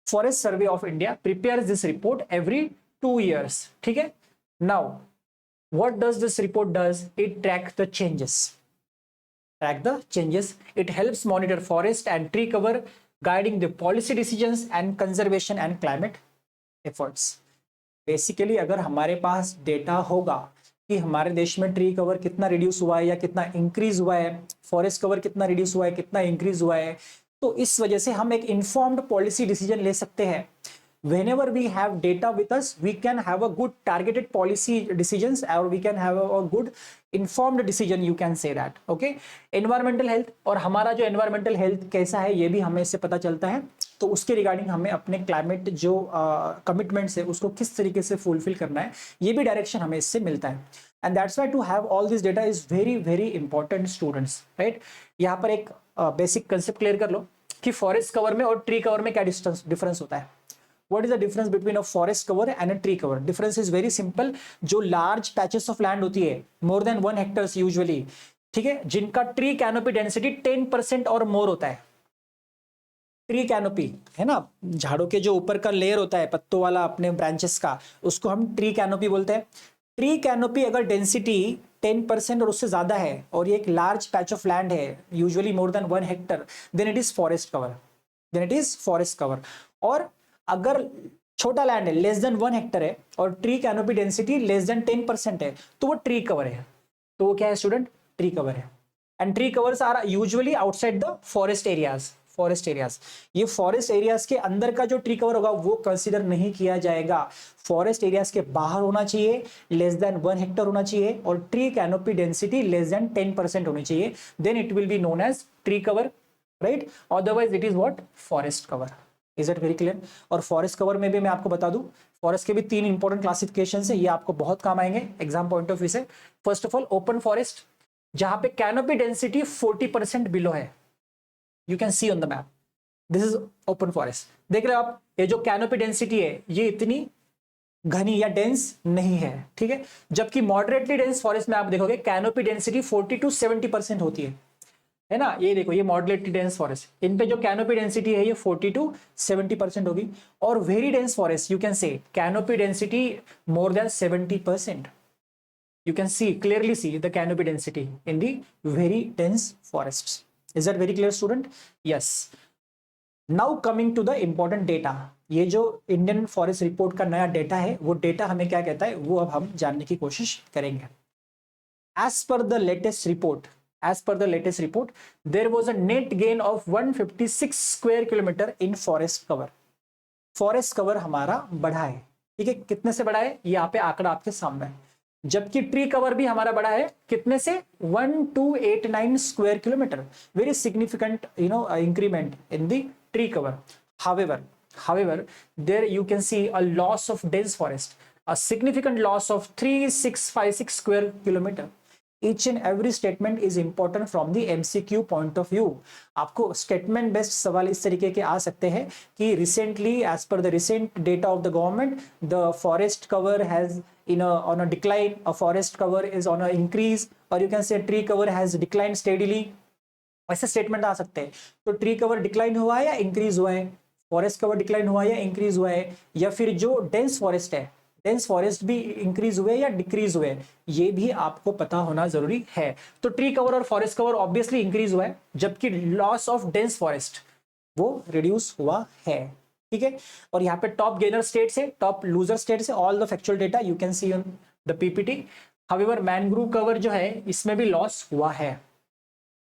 Forest survey of India prepares this report every 2 years. ठीक है, now what does this report does? It track the changes. It helps monitor forest and tree cover, guiding the policy decisions and conservation and climate efforts. Basically अगर हमारे पास data होगा कि हमारे देश में tree cover कितना रिड्यूस हुआ है या कितना इंक्रीज हुआ है, फॉरेस्ट कवर कितना रिड्यूस हुआ है, कितना इंक्रीज हुआ है, तो इस वजह से हम एक इन्फॉर्म्ड पॉलिसी डिसीजन ले सकते हैं. whenever we have data with us we can have a good targeted policy decisions or we can have a good informed decision, you can say that. okay, environmental health, और हमारा जो environmental health कैसा है ये भी हमें इससे पता चलता है. तो उसके रिगार्डिंग हमें अपने क्लाइमेट जो कमिटमेंट्स है उसको किस तरीके से फुलफिल करना है, ये भी डायरेक्शन हमें इससे मिलता है। And that's why to have all this data is very very important students, right. यहाँ पर एक बेसिक कंसेप्ट क्लियर कर लो कि फॉरेस्ट कवर में और ट्री कवर में क्या डिफरेंस होता है। What is the difference between a forest cover and a tree cover? Difference is very simple. जो large patches of land होती है, more than 1 hectares usually, ठीक है, जिनका ट्री कैनोपी डेंसिटी 10% और मोर होता है। ट्री कैनोपी है ना, झाड़ों के जो ऊपर का लेयर होता है पत्तों वाला अपने ब्रांचेस का, उसको हम ट्री कैनोपी बोलते हैं। ट्री कैनोपी अगर डेंसिटी 10% और उससे ज्यादा है और ये एक लार्ज पैच ऑफ लैंड है, usually more than 1 hectare, then it is forest cover, then it is forest cover. और अगर छोटा लैंड है, लेस देन 1 हेक्टर है और tree canopy density less than 10% है, तो वो ट्री कवर है। तो वो क्या है स्टूडेंट? ट्री कवर है। And tree covers are usually outside the forest areas. Forest areas, ये फॉरेस्ट एरियाज के अंदर का जो ट्री कवर होगा वो कंसीडर नहीं किया जाएगा। फॉरेस्ट एरियाज के बाहर होना चाहिए, लेस देन 1 हेक्टर होना चाहिए और tree canopy density less than 10% होनी चाहिए, then it will be known as tree cover, right. Otherwise it is what? Forest cover. Is it very clear? और फॉरेस्ट कवर में भी मैं आपको बता दूं, फॉरेस्ट के भी 3 इंपॉर्टेंट क्लासिफिकेशन है, ये आपको बहुत काम आएंगे एग्जाम पॉइंट ऑफ व्यू से। First of all open forest, जहां पे कैनोपी डेंसिटी 40% बिलो है, you can see on the map, this is open forest. देख रहे हो आप, ये जो कैनोपी डेंसिटी है ये इतनी घनी या डेंस नहीं है, ठीक है। जबकि मॉडरेटली डेंस फॉरेस्ट में आप देखोगे कैनोपी डेंसिटी 40 to 70% होती है ना। ये देखो, ये मॉडरेटली डेंस फॉरेस्ट, इन पे जो कैनोपी डेंसिटी है ये 40 to 70% होगी। और very dense forest you can से canopy density more than 70%। you can see clearly see the canopy density in the very dense forests. Is that very clear student? Yes. Now coming to the important data, ये जो Indian forest report का नया data है वो data हमें क्या कहता है वो अब हम जानने की कोशिश करेंगे। As per the latest report, there was a net gain of 156 square kilometer in forest cover. Forest cover हमारा बढ़ा है, ठीक है। कितने से बढ़ा है? यहाँ पे आंकड़ा आपके सामने है। जबकि ट्री कवर भी हमारा बढ़ा है, कितने से? 1289 square kilometre. Very significant increment in the tree cover. however there you can see a loss of dense forest, a significant loss of 3656 square kilometer. Each and every statement is important from the MCQ point of view. आपको statement based सवाल इस तरीके के आ सकते हैं कि recently as per the recent data of the government the forest cover has on a decline, a forest cover is on a increase, or you can say tree cover has declined steadily. ऐसे statement आ सकते हैं। तो tree cover decline हुआ है या increase हुआ है, forest cover decline हुआ है या इंक्रीज हुआ है, या फिर जो डेंस फॉरेस्ट है, डेंस फॉरेस्ट भी इंक्रीज हुए या डिक्रीज हुए, ये भी आपको पता होना जरूरी है। तो ट्री कवर और फॉरेस्ट कवर ऑब्वियसली इंक्रीज हुआ है, जबकि लॉस ऑफ डेंस फॉरेस्ट वो रिड्यूस हुआ है, ठीक है। और यहाँ पे टॉप गेनर स्टेट्स है, टॉप लूजर स्टेट्स है, all the factual data you can see on the PPT. However mangrove cover जो है इसमें भी लॉस हुआ है।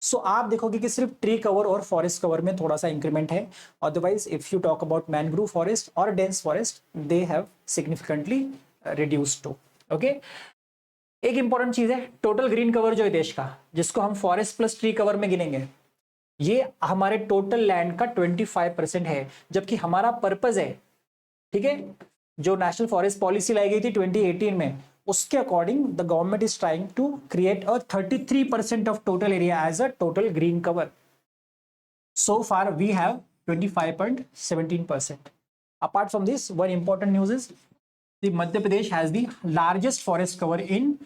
सो आप देखोगे कि सिर्फ ट्री कवर और फॉरेस्ट कवर में थोड़ा सा इंक्रीमेंट है, otherwise if you talk about mangrove forest और dense forest they have significantly reduced to. Okay, एक इंपॉर्टेंट चीज है टोटल ग्रीन कवर जो है देश का, जिसको हम फॉरेस्ट प्लस ट्री कवर में गिनेंगे, ये हमारे टोटल लैंड का 25% है। जबकि हमारा पर्पज है, ठीक है, जो नेशनल फॉरेस्ट पॉलिसी लाई गई थी 2018 में, उसके according the government is trying to create a 33% of total area as a total green cover. So far we have 25.17%. Apart from this, one important news is the Madhya Pradesh has the largest forest cover in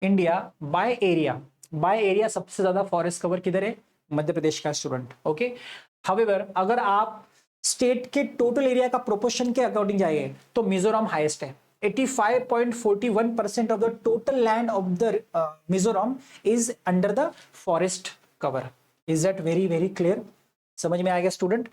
India by area. By area सबसे ज्यादा forest cover किधर है? मध्य प्रदेश का student. Okay, however अगर आप state के total area का proportion के अकॉर्डिंग जाइए तो मिजोरम हाईएस्ट है। 85.41% of the total land of the Mizoram is under the forest cover. Is that very very clear? समझ में आ गया स्टूडेंट?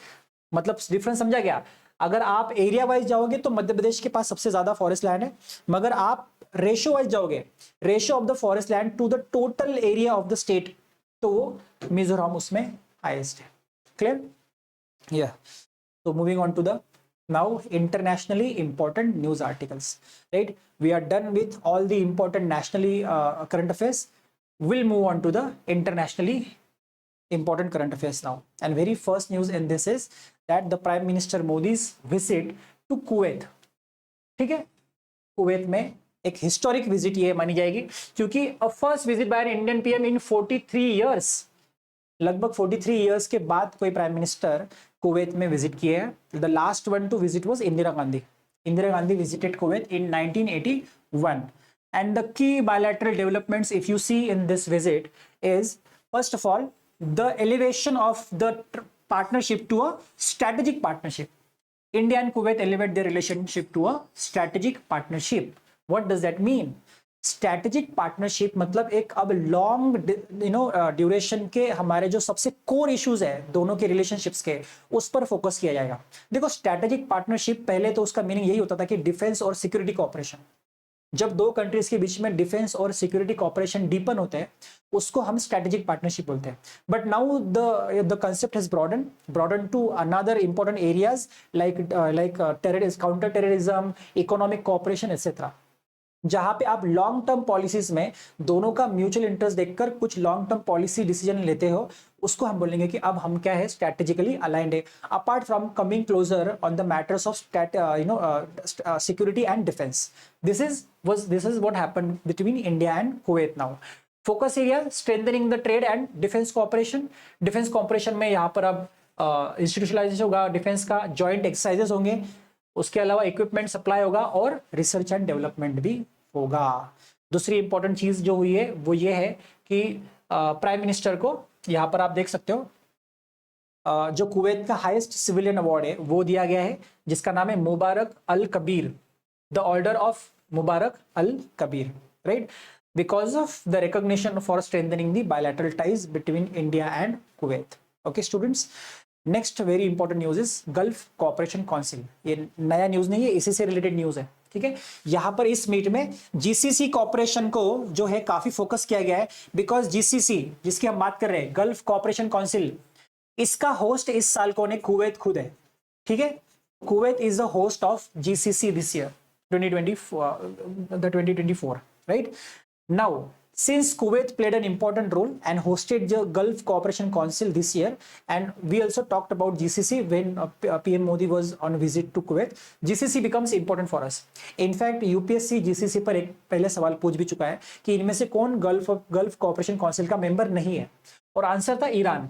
मतलब डिफरेंस समझा गया? अगर आप एरिया वाइज जाओगे तो मध्य प्रदेश के पास सबसे ज्यादा फॉरेस्ट लैंड है, मगर आप रेशियो वाइज जाओगे, ratio of the forest land to the total area of the state, तो वो मिजोरम उसमें हाईएस्ट है। क्लियर? या so moving on to the now internationally important news articles, right? We are done with all the important nationally current affairs. We'll move on to the internationally important current affairs now. And very first news in this is that the Prime Minister Modi's visit to Kuwait. ठीक है, Kuwait में एक historic visit ये मानी जाएगी, क्योंकि first visit bye an Indian PM in 43 years, लगभग 43 years के बाद कोई प्राइम मिनिस्टर कुवैत में विजिट किए हैं. The last one two visit was Indira Gandhi. Indira Gandhi visited Kuwait in 1981. And the key bilateral developments, if you see in this visit, is first of all the elevation of the partnership to a strategic partnership. India and Kuwait elevate their relationship to a strategic partnership. What does that mean? Strategic partnership मतलब एक अब long duration के हमारे जो सबसे core issues है दोनों के रिलेशनशिप्स के, उस पर फोकस किया जाएगा. देखो, स्ट्रैटेजिक पार्टनरशिप पहले तो उसका मीनिंग यही होता था कि डिफेंस और सिक्योरिटी कोऑपरेशन. जब दो कंट्रीज के बीच में डिफेंस और सिक्योरिटी कोऑपरेशन डीपन होते हैं उसको हम स्ट्रैटेजिक पार्टनरशिप बोलते हैं. But now the concept has broaden to another important areas like terrorism, counter terrorism, economic cooperation etcetera, जहां पे आप लॉन्ग टर्म पॉलिसीज में दोनों का म्यूचुअल इंटरेस्ट देखकर कुछ लॉन्ग टर्म पॉलिसी डिसीजन लेते हो, उसको हम बोलेंगे कि अब हम क्या है, स्ट्रैटेजिकली अलाइंड है, apart from coming closer on the matters of security and defence. This is what happened between India and Kuwait now. Focus area strengthening the trade and defence cooperation. Defence cooperation में यहाँ पर अब institutionalisation होगा, defence का joint exercises होंगे, उसके अलावा equipment supply होगा और रिसर्च एंड डेवलपमेंट भी होगा. दूसरी इंपॉर्टेंट चीज जो हुई है वो ये है कि प्राइम मिनिस्टर को यहाँ पर आप देख सकते हो जो कुवैत का हाईएस्ट सिविलियन अवार्ड है वो दिया गया है, जिसका नाम है Mubarak Al Kabir, the order of Mubarak Al Kabir, right, because of the recognition for strengthening the bilateral ties between India and Kuwait. Okay students, next very important news is Gulf Cooperation Council. ये नया news नहीं है, इसी से related news है. ठीक है, यहां पर इस मीट में जीसीसी कोऑपरेशन को जो है काफी फोकस किया गया है, बिकॉज जीसीसी जिसकी हम बात कर रहे हैं, गल्फ कोऑपरेशन काउंसिल, इसका होस्ट इस साल कौन है? कुवैत खुद है. ठीक है, Kuwait is the host of GCC this year 2024, right. Now since Kuwait played an important role and hosted the Gulf Cooperation Council this year, and we also talked about GCC when PM Modi was on visit to Kuwait, GCC becomes important for us. In fact, UPSC GCC पर एक पहले सवाल पूछ भी चुका है कि इनमें से कौन गल्फ कोऑपरेशन काउंसिल का मेंबर नहीं है, और आंसर था Iran.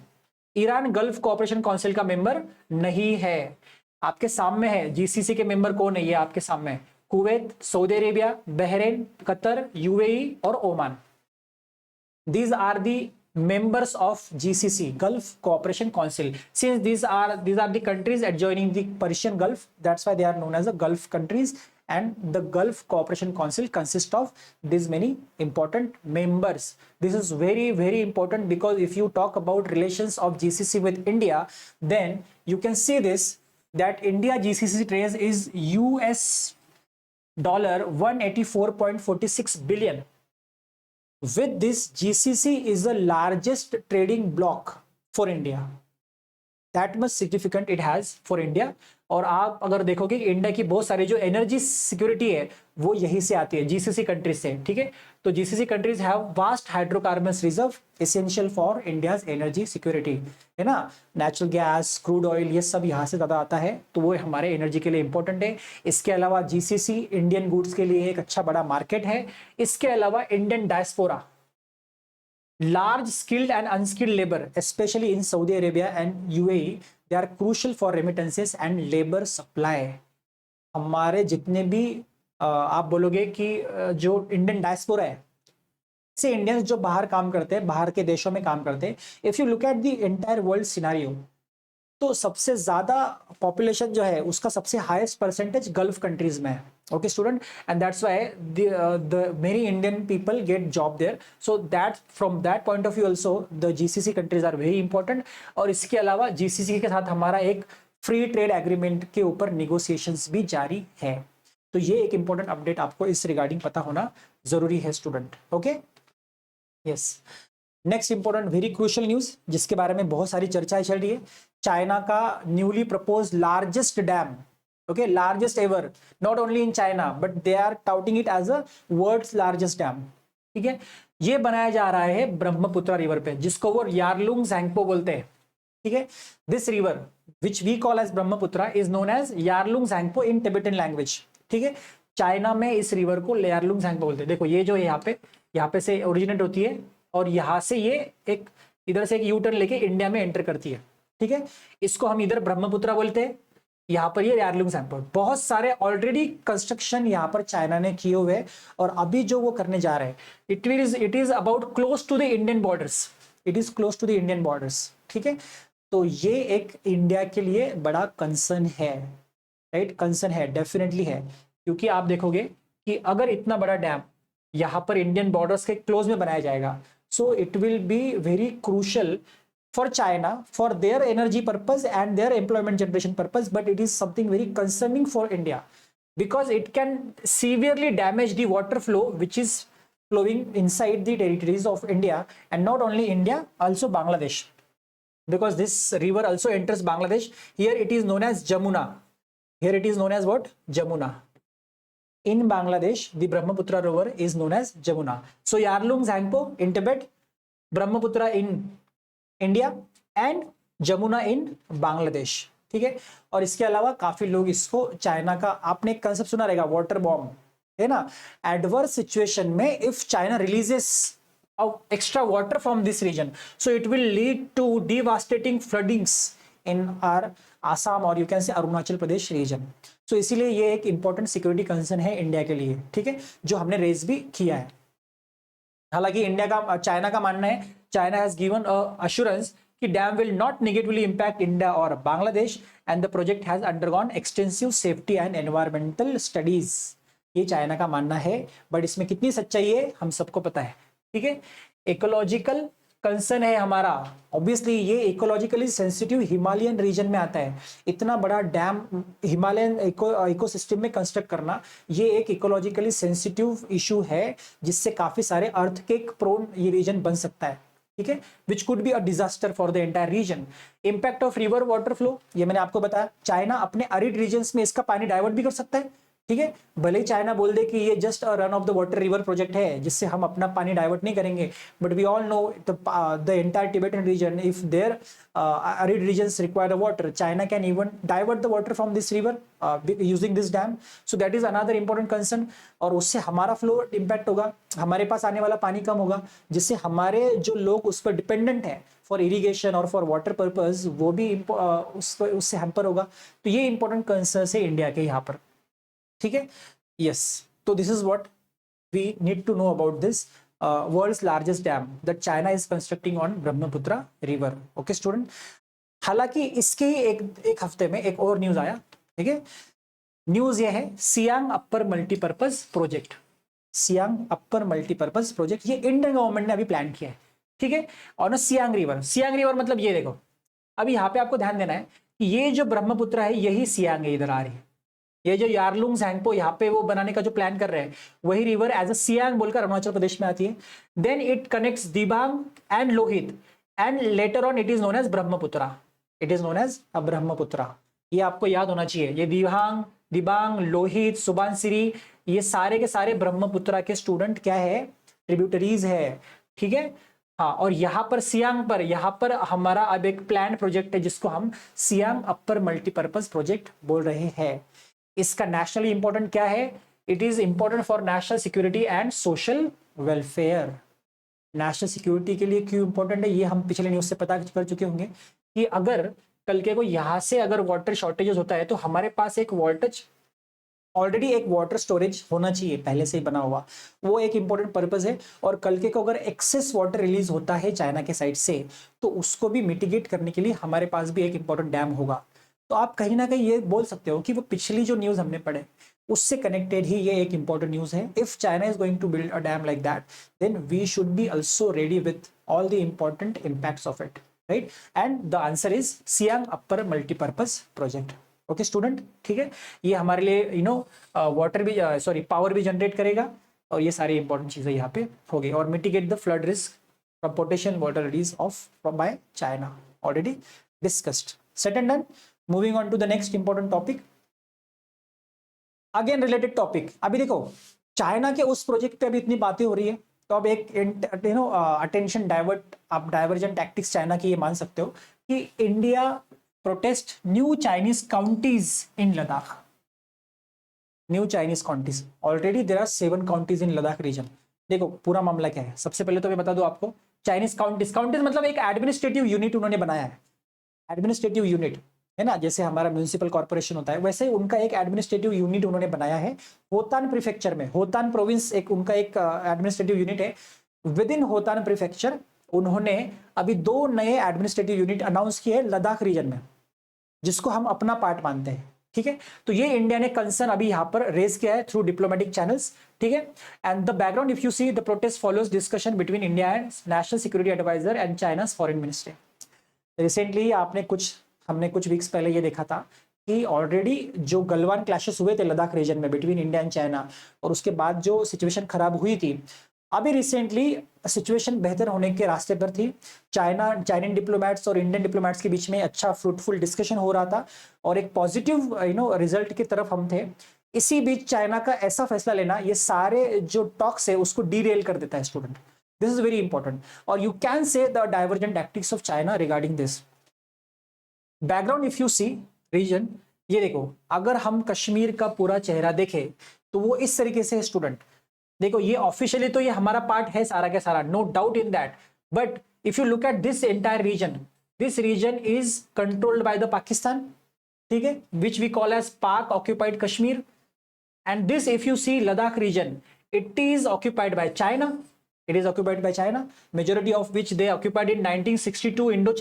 Iran gulf Cooperation council का मेंबर नहीं है. आपके सामने है जीसीसी के मेंबर कौन है, ये आपके सामने है. Kuwait, Saudi Arabia, Bahrain, Qatar, UAE और Oman. These are the members of GCC, Gulf Cooperation Council. Since these are the countries adjoining the Persian Gulf, that's why they are known as the Gulf countries. And the Gulf Cooperation Council consists of these many important members. This is very, very important because if you talk about relations of GCC with India, then you can see this, that India GCC trade is US dollar 184.46 billion. With this, GCC is the largest trading bloc for India. That much significant it has for India. और आप अगर देखोगे कि India की बहुत सारी जो energy security है वो यहीं से आती है, जीसीसी कंट्रीज से. ठीक है, तो GCC countries have vast hydrocarbons reserve essential for India's energy security, है ना. नेचुरल गैस, क्रूड ऑयल, ये सब यहाँ से ज्यादा आता है, तो वो हमारे एनर्जी के लिए इंपॉर्टेंट है. इसके अलावा जीसीसी इंडियन गुड्स के लिए एक अच्छा बड़ा मार्केट है. इसके अलावा Indian diaspora, large skilled and unskilled labor, especially in Saudi Arabia and UAE, they are crucial for remittances and labor supply. हमारे जितने भी आप बोलोगे कि जो इंडियन डायस्पोरा है, से इंडियंस जो बाहर काम करते हैं, बाहर के देशों में काम करते हैं, if you look at the entire world scenario, तो सबसे ज्यादा पॉपुलेशन जो है उसका सबसे हाईएस्ट परसेंटेज गल्फ कंट्रीज में है. Okay student, and that's why the many Indian people get job there. So that from that point of view also the GCC countries are very important. और इसके अलावा GCC के साथ हमारा एक free trade agreement के ऊपर निगोसिएशंस भी जारी है. तो ये एक इंपॉर्टेंट अपडेट आपको इस रिगार्डिंग पता होना जरूरी है student. Okay, yes. Next important very crucial news जिसके बारे में बहुत सारी चर्चाएं चल रही है, चाइना का newly propose largest dam. Okay, largest ever, not only in China but they are touting it as a world's largest dam. ठीक है, ये बनाया जा रहा है ब्रह्मपुत्र रिवर पे, जिसको वो यारलुंग ज़ेंगपो बोलते हैं। ठीक है, this river which we call as Brahmaputra is known as Yarlung Tsangpo in Tibetan language. ठीक है, चाइना में इस रिवर को यारलुंग ज़ेंगपो बोलते हैं। देखो ये जो यहाँ पे से ओरिजिनेट होती है और यहाँ से ये एक इधर से एक यू टर्न लेके इंडिया में एंटर करती है। ठीक है, इसको हम इधर ब्रह्मपुत्र बोलते हैं, यहाँ पर ये यारलुंग ज़ेंगपो। बहुत सारे ऑलरेडी कंस्ट्रक्शन यहाँ पर चाइना ने किए हुए हैं और अभी जो वो करने जा रहे हैं it is about close to the Indian borders, it is close to the Indian borders. ठीक है, तो ये एक इंडिया के लिए बड़ा कंसर्न है, राइट, कंसर्न है, डेफिनेटली है। क्योंकि आप देखोगे कि अगर इतना बड़ा डैम यहाँ पर इंडियन बॉर्डर्स के क्लोज में बनाया जाएगा, सो it will be very crucial for China for their energy purpose and their employment generation purpose, but it is something very concerning for India because it can severely damage the water flow which is flowing inside the territories of India, and not only India, also Bangladesh, because this river also enters Bangladesh. Here it is known as Jamuna. Here it is known as what? Jamuna. In Bangladesh, the Brahmaputra river is known as Jamuna. So Yarlung Zangpo in Tibet, Brahmaputra in India and Jamuna in Bangladesh. ठीक है, और इसके अलावा काफी लोग इसको China का, आपने एक कंसेप्ट सुना रहेगा वाटर बॉम्ब, है ना। एडवर्स सिचुएशन में if China releases extra water from this region, so it will lead to devastating floodings in our Assam और यू कैन से अरुणाचल प्रदेश रीजन। सो इसीलिए ये एक इंपॉर्टेंट सिक्योरिटी कंसर्न है इंडिया के लिए। ठीक है, जो हमने रेज भी किया है। हालांकि चाइना का मानना है, China has given assurance कि dam will not negatively impact India or Bangladesh and the project has undergone extensive safety and environmental studies। ये चाइना का मानना है, बट इसमें कितनी सच्चाई है हम सबको पता है। ठीक है, इकोलॉजिकल कंसर्न है हमारा, ऑब्वियसली ये इकोलॉजिकली सेंसिटिव हिमालयन रीजन में आता है। इतना बड़ा डैम हिमालयन इकोसिस्टम में कंस्ट्रक्ट करना, ये एक इकोलॉजिकली सेंसिटिव इशू है जिससे काफी सारे अर्थक्वेक प्रोन ये रीजन बन सकता है। ठीक है, which could be a disaster for the entire reason. Impact of river water flow, ये मैंने आपको बताया, चाइना अपने अरिड रीजन्स में इसका पानी डाइवर्ट भी कर सकता है। ठीक है, भले ही चाइना बोल दे कि ये just run of the water river project है जिससे हम अपना पानी डाइवर्ट नहीं करेंगे, but we all know the entire Tibetan region, if there arid regions require the water, China can even divert the water from this river using this dam. So that is another important concern, और उससे हमारा flow impact होगा, हमारे पास आने वाला पानी कम होगा, जिससे हमारे जो लोग उस पर डिपेंडेंट है फॉर इरिगेशन और फॉर वाटर पर्पज, वो भी उससे हैम्पर होगा। तो ये इंपॉर्टेंट कंसर्न है इंडिया के यहाँ पर। ठीक है, यस, तो this is what we need to know about this world's largest dam that China is constructing on Brahmaputra river. Okay student, हालांकि इसके ही एक हफ्ते में एक और न्यूज आया। ठीक है, न्यूज ये है Siang upper multipurpose project. Siang upper multipurpose project ये इंडियन गवर्नमेंट ने अभी प्लान किया है। ठीक है, on Siang river. Siang river मतलब ये देखो, अभी यहाँ पे आपको ध्यान देना है कि ये जो ब्रह्मपुत्र है यही सियांग है, इधर आ रही है। ये जो यारलुंग ज़ेंगपो यहाँ पे वो बनाने का जो प्लान कर रहे हैं, वही रिवर एज अ सियांग बोलकर अरुणाचल प्रदेश में आती है। Then it connects Dibang and Lohit and later on it is known as Brahmaputra. It is known as Brahmaputra. ये आपको याद होना चाहिए, ये दिबांग, लोहित, सुबानसिरी, ये सारे के सारे ब्रह्मपुत्र के स्टूडेंट क्या है, ट्रिब्यूटरीज है। ठीक है, हाँ, और यहाँ पर सियांग पर, यहाँ पर हमारा अब एक प्लान प्रोजेक्ट है जिसको हम सियांग अपर मल्टीपर्पज प्रोजेक्ट बोल रहे हैं। इसका नेशनली इंपॉर्टेंट क्या है, it is important for national security and social welfare. National security के लिए क्यों इंपॉर्टेंट है, ये हम पिछले न्यूज से पता कर चुके होंगे कि अगर कल के को यहां से अगर वाटर शॉर्टेजेस होता है तो हमारे पास एक ऑलरेडी एक वाटर स्टोरेज होना चाहिए पहले से ही बना हुआ, वो एक इंपॉर्टेंट पर्पज है। और कल के को अगर एक्सेस वाटर रिलीज होता है चाइना के साइड से, तो उसको भी मिटिगेट करने के लिए हमारे पास भी एक इंपॉर्टेंट डैम होगा। तो आप कहीं ना कहीं ये बोल सकते हो कि वो पिछली जो न्यूज हमने पढ़े उससे कनेक्टेड ही ये एक इंपॉर्टेंट न्यूज है। If China is going to build a dam like that, then we should be also ready with all the important impacts of it, right. And the answer is Siang upper multipurpose project. Okay student, ठीक है, ये हमारे लिए water भी power भी generate करेगा, और ये सारी इंपॉर्टेंट चीजें यहाँ पे हो गई। और mitigate the flood risk from potential water release of by China, already discussed. Set and done. Moving on to the next important topic, again related topic. अभी देखो चाइना के उस प्रोजेक्ट पे अभी इतनी बातें हो रही है, तो अब एक अटेंशन डाइवर्ट, आप डाइवर्जन टैक्टिक्स चाइना की ये मान सकते हो कि India protest new Chinese counties in Ladakh. New Chinese counties, already there are 7 counties in Ladakh region. देखो पूरा मामला क्या है, सबसे पहले तो मैं बता दूं आपको, चाइनीज काउंटीज, काउंटीज मतलब एक एडमिनिस्ट्रेटिव यूनिट उन्होंने बनाया है। एडमिनिस्ट्रेटिव यूनिट है ना, जैसे हमारा म्युनिसिपल कॉर्पोरेशन होता है, वैसे उनका एक एडमिनिस्ट्रेटिव यूनिट उन्होंने बनाया है होतान प्रीफेक्चर में। होतान प्रोविंस एक उनका एक एडमिनिस्ट्रेटिव यूनिट है। विद इन होतान प्रीफेक्चर उन्होंने अभी 2 नए एडमिनिस्ट्रेटिव यूनिट अनाउंस किए लद्दाख रीजन में, जिसको हम अपना पार्ट मानते हैं। ठीक है, तो ये इंडिया ने कंसर्न अभी यहां पर रेज किया है थ्रू डिप्लोमेटिक चैनल्स। ठीक है, and the background if you see the protest follows discussion between India and national security advisor and China's foreign minister. Recently हमने कुछ वीक्स पहले ये देखा था कि ऑलरेडी जो गलवान क्लैशेस हुए थे लद्दाख रीजन में बिटवीन इंडिया एंड चाइना, और उसके बाद जो सिचुएशन खराब हुई थी, अभी रिसेंटली सिचुएशन बेहतर होने के रास्ते पर थी। चाइनीन डिप्लोमेट्स और इंडियन डिप्लोमेट्स के बीच में अच्छा फ्रूटफुल डिस्कशन हो रहा था और एक पॉजिटिव रिजल्ट की तरफ हम थे। इसी बीच चाइना का ऐसा फैसला लेना, ये सारे जो टॉक्स है उसको डीरेल कर देता है student. This is very important, और you can say the divergent tactics of China regarding this background. If you see region, ये देखो, अगर हम कश्मीर का पूरा चेहरा देखें तो वो इस तरीके से है स्टूडेंट। देखो ये ऑफिशियली तो ये हमारा पार्ट है सारा का सारा, no doubt in that, but if you look at this entire region, this region is controlled by the Pakistan, ठीक है, which we call as Pak occupied Kashmir. And this if you see Ladakh region, it is occupied by China, it is occupied by China, majority of which they occupied in 1962 Indo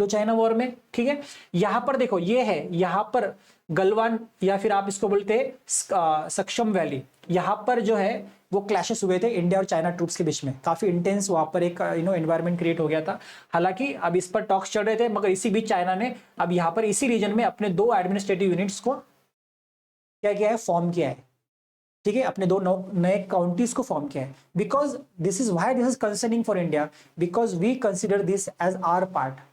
China war में। ठीक है, यहां पर देखो ये है, यहां पर गलवान या फिर आप इसको बोलते हैं सक्षम वैली, यहां पर जो है वो क्लैशेस हुए थे इंडिया और चाइना ट्रूप्स के बीच में। काफी इंटेंस वहां पर एक एनवायरनमेंट क्रिएट हो गया था। हालांकि अब इस पर टॉक्स चल रहे थे, मगर इसी बीच चाइना ने अब यहां पर इसी रीजन में अपने 2 एडमिनिस्ट्रेटिव यूनिट्स को क्या किया है, फॉर्म किया है। ठीक है, अपने 2 नए काउंटीज को फॉर्म किया है। Because this is why this is concerning for India, because we consider this as our part.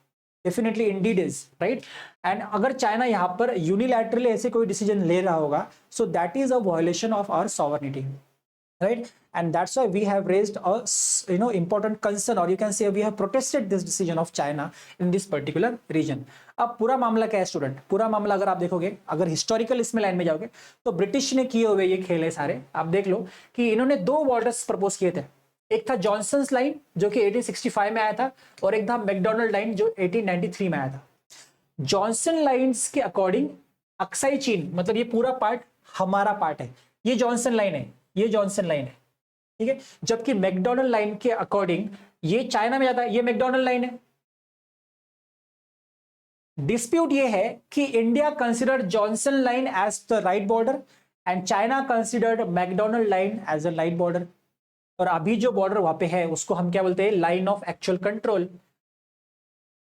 Definitely indeed is right. And अगर चाइना यहां पर यूनिलैटरली ऐसे कोई डिसीजन ले रहा होगा, so that is a violation of our sovereignty, right? And that's why we have raised a important concern, or you can say we have protested this decision of China in this particular region. अब पूरा मामला क्या है student, पूरा मामला अगर आप देखोगे, अगर हिस्टोरिकल इसमें लाइन में जाओगे, तो ब्रिटिश ने किए हुए ये खेल है सारे। आप देख लो कि इन्होंने 2 बॉर्डर्स प्रपोज किए थे। एक था जॉनसन्स लाइन जो कि 1865 में आया था, और एक था मैकडोनल्ड लाइन जो 1893 में आया था। जॉनसन लाइन्स के अकॉर्डिंग अक्साई चीन, मतलब ये पूरा पार्ट हमारा पार्ट है, ये जॉनसन लाइन है, ये जॉनसन लाइन है। ठीक है, जबकि मैकडोनल्ड लाइन के अकॉर्डिंग ये चाइना में जाता है, ये मैकडोनल्ड लाइन है। डिस्प्यूट ये है कि India considered Johnson line as the right border and China considered McDonald line as a right border. और अभी जो बॉर्डर वहां पे है उसको हम क्या बोलते हैं, line of actual control.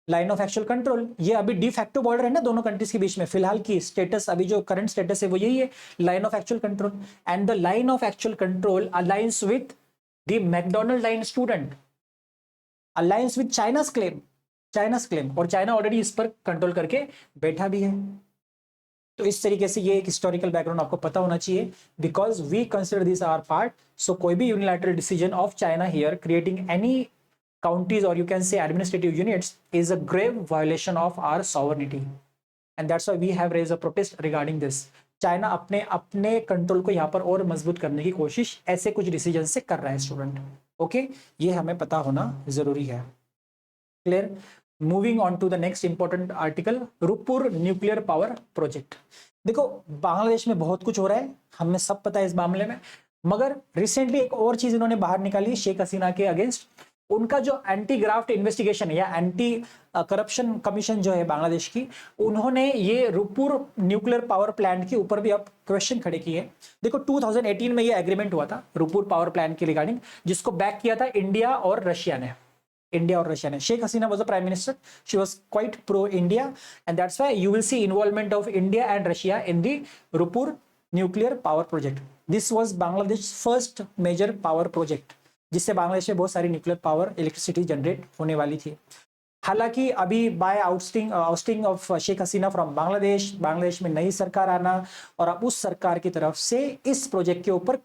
Line of actual control, ये अभी डी फैक्टो बॉर्डर है ना दोनों कंट्रीज के बीच में। फिलहाल की स्टेटस, अभी जो करंट स्टेटस है वो यही है, line of actual control. And the line of actual control aligns with the McDonald line student, aligns with China's claim, और चाइना ऑलरेडी इस पर कंट्रोल करके बैठा भी है। तो इस तरीके से ये एक हिस्टोरिकल बैकग्राउंड आपको पता होना चाहिए, because we consider this our part. So कोई भी unilateral decision of China here creating any counties, or you can say administrative units, is a grave violation of our sovereignty, and that's why we have raised a protest regarding this. China अपने control को यहाँ पर और मजबूत करने की कोशिश ऐसे कुछ डिसीजन से कर रहा है स्टूडेंट। ओके, ये हमें पता होना जरूरी है। Clear? Moving on to the next important article, Rooppur nuclear power project. देखो बांग्लादेश में बहुत कुछ हो रहा है, हमें सब पता है इस मामले में, मगर रिसेंटली एक और चीज इन्होंने बाहर निकाली शेख हसीना के अगेंस्ट। उनका जो एंटी ग्राफ्ट इन्वेस्टिगेशन या एंटी करप्शन कमीशन जो है बांग्लादेश की, उन्होंने ये रुपुर न्यूक्लियर पावर प्लांट के ऊपर भी अब क्वेश्चन खड़े किए। देखो 2018 में ये एग्रीमेंट हुआ था रुपुर पावर प्लांट के रिगार्डिंग, जिसको बैक किया था इंडिया और रशिया ने। Sheikh Hasina was the prime minister, she was quite pro India, and that's why you will see involvement of India and Russia in the Rooppur nuclear power project. This was Bangladesh first major power project, जिससे बांग्लादेश में बहुत सारी nuclear power electricity generate होने वाली थी। हालांकि अभी by ousting of Sheikh Hasina from Bangladesh में नई सरकार आना, और अब उस सरकार की तरफ से इस प्रोजेक्ट के ऊपर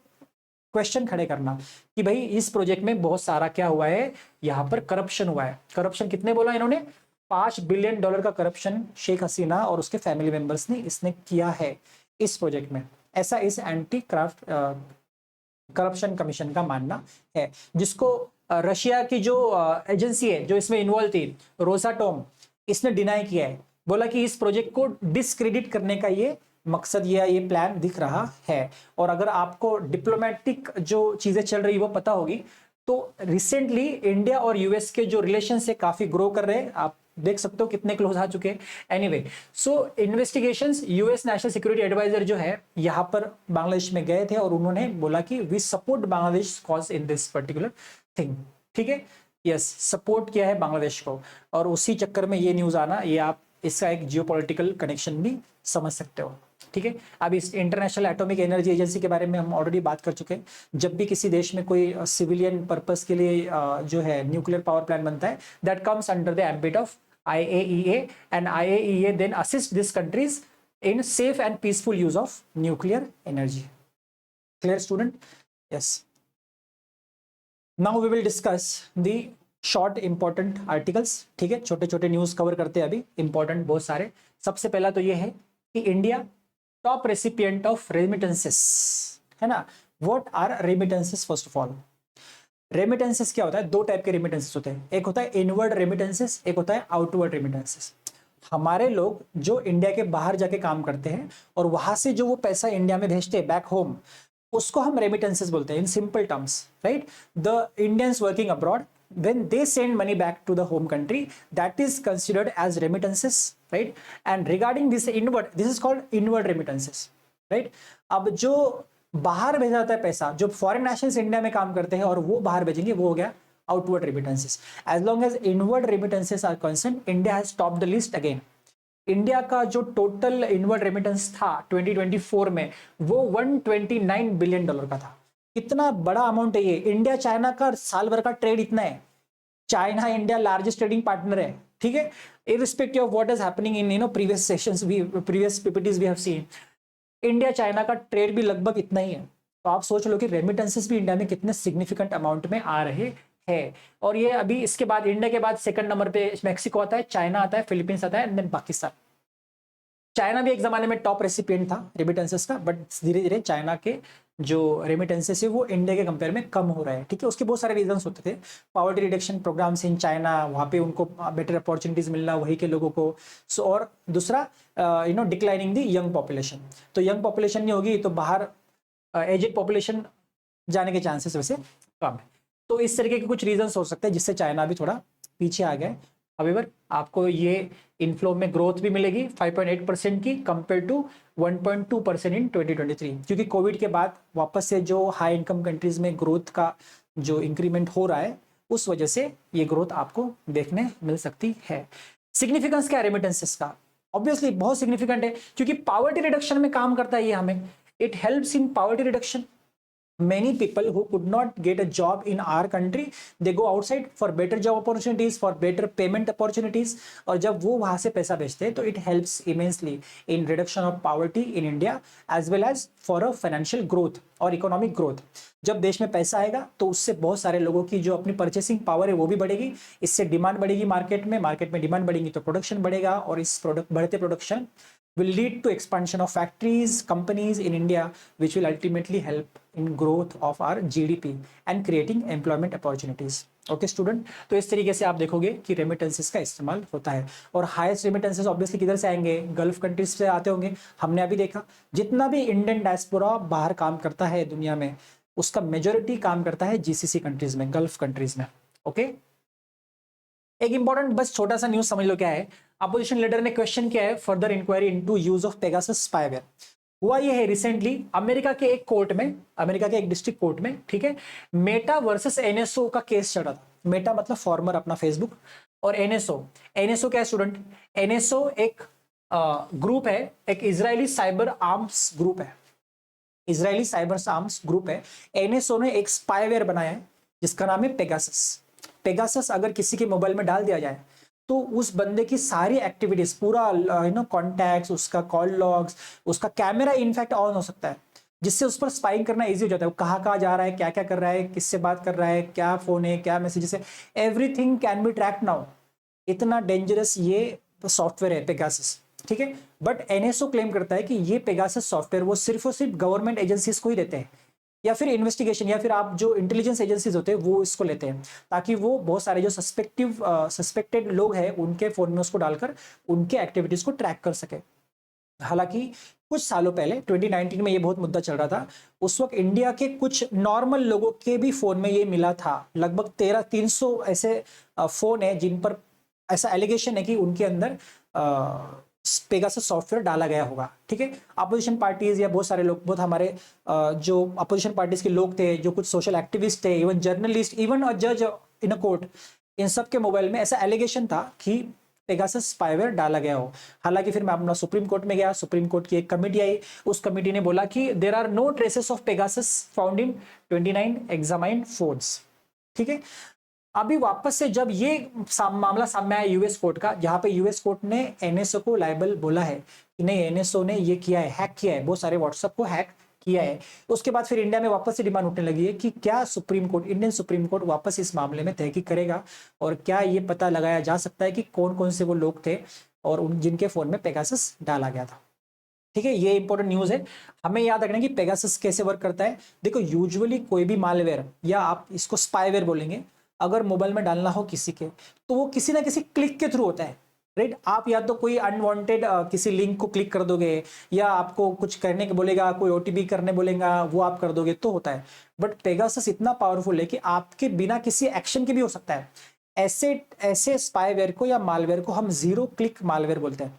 क्वेश्चन खड़े करना कि भाई इस प्रोजेक्ट में बहुत सारा क्या हुआ है, यहाँ पर करप्शन हुआ है। करप्शन कितने बोला इन्होंने, $5 बिलियन का करप्शन शेख हसीना और उसके फैमिली मेंबर्स ने इसने किया है इस प्रोजेक्ट में, ऐसा इस एंटी क्राफ्ट करप्शन कमीशन का मानना है, जिसको रशिया की जो एजेंसी है जो इसमें इन्वॉल्व थी, रोसाटोम, इसने डिनाई किया है, बोला कि इस प्रोजेक्ट को डिस्क्रेडिट करने का ये मकसद या ये प्लान दिख रहा है। और अगर आपको डिप्लोमेटिक जो चीजें चल रही है वो पता होगी, तो रिसेंटली इंडिया और यूएस के जो रिलेशन है काफी ग्रो कर रहे हैं, आप देख सकते हो कितने क्लोज आ चुके हैं। Anyway, so investigations, US national security adviser जो है यहाँ पर बांग्लादेश में गए थे और उन्होंने बोला कि we support Bangladesh cause in this particular thing. ठीक है, यस, सपोर्ट किया है बांग्लादेश को, और उसी चक्कर में ये न्यूज आना, ये आप इसका एक जियोपॉलिटिकल कनेक्शन भी समझ सकते हो। ठीक है, अब इस इंटरनेशनल एटॉमिक एनर्जी एजेंसी के बारे में हम ऑलरेडी बात कर चुके हैं। जब भी किसी देश में कोई सिविलियन पर्पस के लिए जो है न्यूक्लियर पावर प्लांट बनता है, that comes under the ambit of IAEA, and IAEA then assist these countries in safe and peaceful use of nuclear energy. Clear, student? Yes. Now we will discuss the short important articles. ठीक है, छोटे छोटे news cover करते हैं अभी, important बहुत सारे। सबसे पहला तो ये है कि India top recipient of remittances, है ना। What are remittances? First of all, remittances क्या होता है? दो टाइप के रेमिटेंसेस होते हैं, एक होता है इनवर्ड रेमिटेंसेस, एक होता है आउटवर्ड रेमिटेंसेस। हमारे लोग जो इंडिया के बाहर जाके काम करते हैं और वहां से जो वो पैसा इंडिया में भेजते हैं बैक होम, उसको हम रेमिटेंसेस बोलते हैं in simple terms, right. The Indians working abroad, when they send money back to the home country, that is considered as remittances, right? And regarding this inward, this is called inward remittances, right? अब जो बाहर भेजा जाता है पैसा, जो foreign nationals India में काम करते हैं और वो बाहर भेजेंगे, वो हो गया outward remittances. As long as inward remittances are concern, India has top the list again. India का जो टोटल इनवर्ड रेमिटेंस था 2024 में, वो $129 बिलियन का था। कितना बड़ा अमाउंट है ये। इंडिया चाइना का साल भर का ट्रेड इतना है, China India largest trading partner है। ठीक है, irrespective of what is happening in previous sessions, we previous PPTs we have seen, India China का ट्रेड भी लगभग इतना ही है। तो आप सोच लो कि रेमिटेंसेस भी इंडिया में कितने सिग्निफिकेंट अमाउंट में आ रहे हैं। और ये अभी इसके बाद इंडिया के बाद सेकंड नंबर पे मैक्सिको आता है, चाइना आता है, फिलीपींस आता है, एंड देन पाकिस्तान। चाइना भी एक जमाने में टॉप रेसिपिएंट था रेमिटेंसेस का, बट धीरे धीरे चाइना के जो रेमिटेंसेस है वो इंडिया के कंपेयर में कम हो रहा है। ठीक है, उसके बहुत सारे रीजंस होते थे, poverty reduction programmes in China, वहाँ पे उनको बेटर अपॉर्चुनिटीज मिलना वही के लोगों को। सो और दूसरा डिक्लाइनिंग दी यंग पॉपुलेशन, तो यंग पॉपुलेशन नहीं होगी तो बाहर एजेड पॉपुलेशन जाने के चांसेस वैसे कम है। तो इस तरीके के कुछ रीजंस हो सकते हैं जिससे चाइना भी थोड़ा पीछे आ गया है। हाउएवर, आपको ये इनफ्लो में ग्रोथ भी मिलेगी 5.8% की कंपेयर टू 1.2% इन 2023, क्योंकि कोविड के बाद वापस से जो हाई इनकम कंट्रीज में ग्रोथ का जो इंक्रीमेंट हो रहा है, उस वजह से ये ग्रोथ आपको देखने मिल सकती है। सिग्निफिकेंस क्या है रेमिटेंसेस का? ऑब्वियसली बहुत सिग्निफिकेंट है, क्योंकि पॉवर्टी रिडक्शन में काम करता है ये हमें। It helps in poverty reduction. Many people who could not get a job in our country, they go outside for better job opportunities, for better payment opportunities, और जब वो वहां से पैसा भेजते हैं तो it helps immensely in reduction of poverty in India as well as for a financial growth और economic growth। जब देश में पैसा आएगा तो उससे बहुत सारे लोगों की जो अपनी परचेसिंग पावर है वो भी बढ़ेगी, इससे डिमांड बढ़ेगी मार्केट में डिमांड बढ़ेगी तो प्रोडक्शन बढ़ेगा, और इस बढ़ते production will lead to expansion of factories, companies in India, which will ultimately help in growth of our GDP and creating employment opportunities. Okay student, तो इस तरीके से आप देखोगे कि रेमिटेंसेस का इस्तेमाल होता है। और हाईएस्ट रेमिटेंसेस ऑब्वियसली किधर से आएंगे? गल्फ कंट्रीज से आते होंगे। हमने अभी देखा जितना भी इंडियन डायस्पोरा बाहर काम करता है दुनिया में, उसका मेजोरिटी काम करता है जीसीसी कंट्रीज में, गल्फ कंट्रीज में। ओके, एक इंपॉर्टेंट बस छोटा सा न्यूज समझ लो क्या है। अपोजिशन लीडर ने क्वेश्चन किया है further inquiry into use of Pegasus spyware. हुआ ये है रिसेंटली अमेरिका के एक कोर्ट में, अमेरिका के एक डिस्ट्रिक्ट कोर्ट में, ठीक है, मेटा वर्सेस एनएसओ का केस चल रहा था। मेटा मतलब फॉर्मर अपना फेसबुक, और एनएसओ क्या है स्टूडेंट? एनएसओ एक ग्रुप है, एक इजरायली साइबर आर्म्स ग्रुप है, इजरायली साइबर आर्म्स ग्रुप है। एनएसओ ने एक स्पाईवेयर बनाया है जिसका नाम है पेगासस। पेगासस अगर किसी के मोबाइल में डाल दिया जाए तो उस बंदे की सारी एक्टिविटीज, पूरा कॉन्टैक्ट्स, उसका कॉल लॉग्स, उसका कैमरा इनफैक्ट ऑन हो सकता है। जिससे उस पर स्पाइंग करना इजी हो जाता है। वो कहाँ जा रहा है, क्या क्या कर रहा है, किससे बात कर रहा है, क्या फोन है, क्या मैसेजेस है, everything can be track now. इतना डेंजरस ये सॉफ्टवेयर है पेगासस, ठीक है। बट एनएसओ क्लेम करता है कि ये पेगासस सॉफ्टवेयर वो सिर्फ और सिर्फ गवर्नमेंट एजेंसीज को ही देते हैं, या फिर इन्वेस्टिगेशन, या फिर आप जो इंटेलिजेंस एजेंसीज होते हैं वो इसको लेते हैं, ताकि वो बहुत सारे जो सस्पेक्टेड लोग हैं उनके फोन में उसको डालकर उनके एक्टिविटीज को ट्रैक कर सके। हालांकि कुछ सालों पहले 2019 में ये बहुत मुद्दा चल रहा था। उस वक्त इंडिया के कुछ नॉर्मल लोगों के भी फोन में ये मिला था। लगभग 300 ऐसे फोन है जिन पर ऐसा एलिगेशन है कि उनके अंदर पेगासस सॉफ्टवेयर डाला गया होगा, ठीक है। अपोजिशन पार्टीज या बहुत सारे लोग, बहुत हमारे जो अपोजिशन पार्टीज के लोग थे, जो कुछ सोशल एक्टिविस्ट थे, इवन जर्नलिस्ट, इवन अ जज इन अ कोर्ट, इन सब के मोबाइल में ऐसा एलिगेशन था कि पेगासस स्पाईवेयर डाला गया हो। हालांकि फिर मैं अपना सुप्रीम कोर्ट में गया, सुप्रीम कोर्ट की एक कमेटी आई, उस कमेटी ने बोला कि there are no traces of Pegasus found in 29 examined phones, ठीक है। अभी वापस से जब ये मामला सामने आया यूएस कोर्ट का, जहां पे यूएस कोर्ट ने एनएसओ को लायबल बोला है कि नहीं, एनएसओ ने ये किया है, हैक किया है, बहुत सारे व्हाट्सएप को हैक किया है। उसके बाद फिर इंडिया में वापस से डिमांड उठने लगी है कि क्या supreme court, Indian supreme court वापस इस मामले में तहकीक करेगा, और क्या ये पता लगाया जा सकता है कि कौन कौन से वो लोग थे और उन जिनके फोन में पेगासस डाला गया था, ठीक है। ये इंपॉर्टेंट न्यूज है, हमें याद रखना कि पेगासस कैसे वर्क करता है। देखो, यूजुअली कोई भी मालवेयर, या आप इसको स्पाईवेयर बोलेंगे, अगर मोबाइल में डालना हो किसी के, तो वो किसी ना किसी क्लिक के थ्रू होता है, राइट। आप या तो कोई अनवांटेड किसी लिंक को क्लिक कर दोगे, या आपको कुछ करने के बोलेगा, कोई ओटीपी करने बोलेगा, वो आप कर दोगे तो होता है। बट पेगासस इतना पावरफुल है कि आपके बिना किसी एक्शन के भी हो सकता है। ऐसे ऐसे स्पाईवेयर को या मालवेयर को हम जीरो क्लिक मालवेयर बोलते हैं,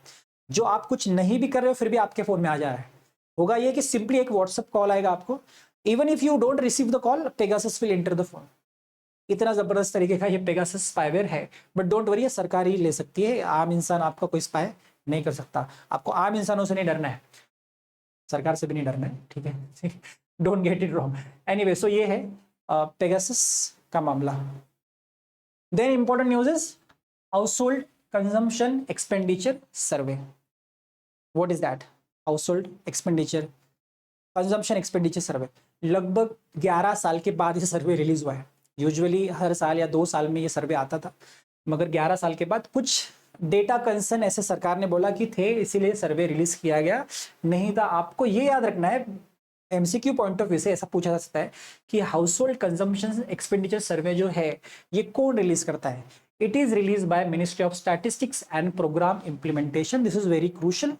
जो आप कुछ नहीं भी कर रहे हो फिर भी आपके फोन में आ जा रहा है। होगा ये कि सिंपली एक व्हाट्सएप कॉल आएगा आपको, even if you don't receive the call, Pegasus will enter the phone. इतना जबरदस्त तरीके का ये पेगासस स्पाईवेयर है। बट डोंट वरी, सरकार ही ले सकती है, आम इंसान आपका कोई स्पाई नहीं कर सकता। आपको आम इंसानों से नहीं डरना है, सरकार से भी नहीं डरना है, ठीक है। Don't get it wrong. Anyway, so ये है पेगासस का मामला। Then important news is household consumption expenditure survey. What is that? Household expenditure consumption expenditure survey. लगभग 11 साल के बाद ये सर्वे रिलीज हुआ है। यूजुअली हर साल या 2 साल में ये सर्वे आता था, मगर 11 साल के बाद कुछ डेटा कंसर्न ऐसे सरकार ने बोला कि थे, इसीलिए सर्वे रिलीज किया गया। नहीं था। आपको ये याद रखना है, एमसीक्यू पॉइंट ऑफ व्यू से ऐसा पूछा जा सकता है कि हाउसहोल्ड कंजम्पशन एक्सपेंडिचर सर्वे जो है ये कौन रिलीज करता है? It is release by ministry of statistics and programme implementation. This is very crucial.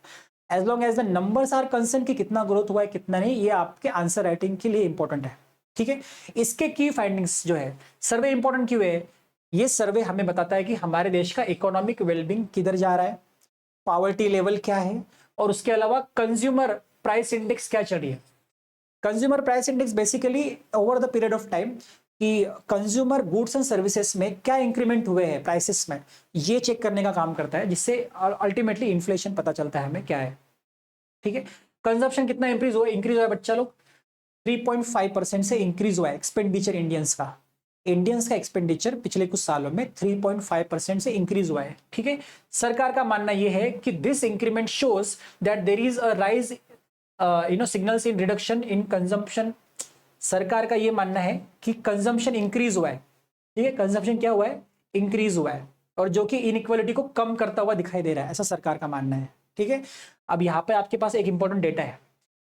As long as the numbers are concern कि कितना ग्रोथ हुआ है कितना नहीं, ये आपके आंसर राइटिंग के लिए इंपॉर्टेंट है, ठीक है। इसके की फाइंडिंग्स जो है, सर्वे इंपॉर्टेंट क्यों है? ये सर्वे हमें बताता है कि हमारे देश का इकोनॉमिक वेलबींग किधर जा रहा है, पॉवर्टी लेवल क्या है, और उसके अलावा कंज्यूमर प्राइस इंडेक्स क्या चल रही है। Consumer price index basically over the period of time कि कंज्यूमर गुड्स एंड सर्विसेज में क्या इंक्रीमेंट हुए हैं प्राइसेस में, ये चेक करने का काम करता है, जिससे अल्टीमेटली इन्फ्लेशन पता चलता है हमें क्या है, ठीक है। कंजप्शन कितना इंक्रीज हुआ है बच्चा लोग? 3.5% से इंक्रीज हुआ है एक्सपेंडिचर इंडियंस का। इंडियंस का एक्सपेंडिचर पिछले कुछ सालों में 3.5% से इंक्रीज हुआ है, ठीक है। सरकार का मानना यह है कि this increment shows that there is a rise signals in reduction in consumption. सरकार का यह मानना है कि कंजम्पशन इंक्रीज हुआ है, ठीक है। कंजम्पशन क्या हुआ है? इंक्रीज हुआ है, और जो कि इनइक्वालिटी को कम करता हुआ दिखाई दे रहा है, ऐसा सरकार का मानना है, ठीक है। अब यहाँ पे आपके पास एक इंपॉर्टेंट डेटा है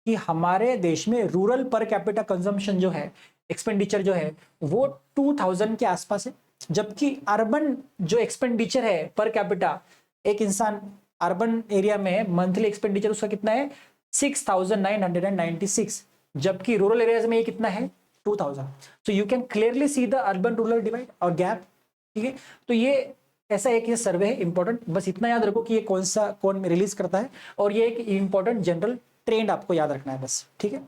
कि हमारे देश में रूरल पर कैपिटा कंजम्पशन जो है, एक्सपेंडिचर जो है, वो 2000 के आसपास है, जबकि अर्बन जो एक्सपेंडिचर है पर कैपिटा, एक इंसान अर्बन एरिया में मंथली एक्सपेंडिचर उसका कितना है? 6996, जबकि रूरल एरियाज में ये कितना है? 2000। So you can clearly see the urban rural divide और गैप, ठीक है। तो ये ऐसा एक ये सर्वे है इंपॉर्टेंट, बस इतना याद रखो कि ये कौन रिलीज करता है, और ये एक इंपॉर्टेंट जनरल ट्रेंड आपको याद रखना है बस, ठीक है।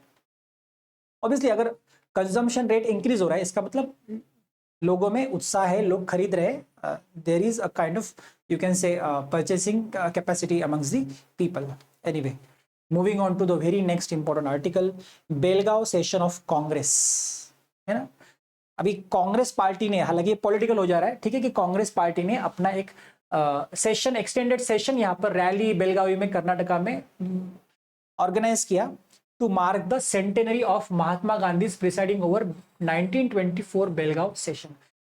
ऑब्वियसली अगर कंजम्पशन रेट इंक्रीज हो रहा है, इसका मतलब लोगों में उत्साह है, लोग खरीद रहे हैं, there is a kind of you can say purchasing capacity amongst the people. Anyway, moving on to the very next important article, Belgaum session of Congress, है ना। अभी कांग्रेस पार्टी ने, हालांकि ये पॉलिटिकल हो जा रहा है, ठीक है, कि कांग्रेस पार्टी ने अपना एक सेशन, एक्सटेंडेड सेशन यहाँ पर रैली बेलगावी में कर्नाटका में ऑर्गेनाइज किया। to mark the centenary of Mahatma Gandhi's presiding over 1924 Belgaum session.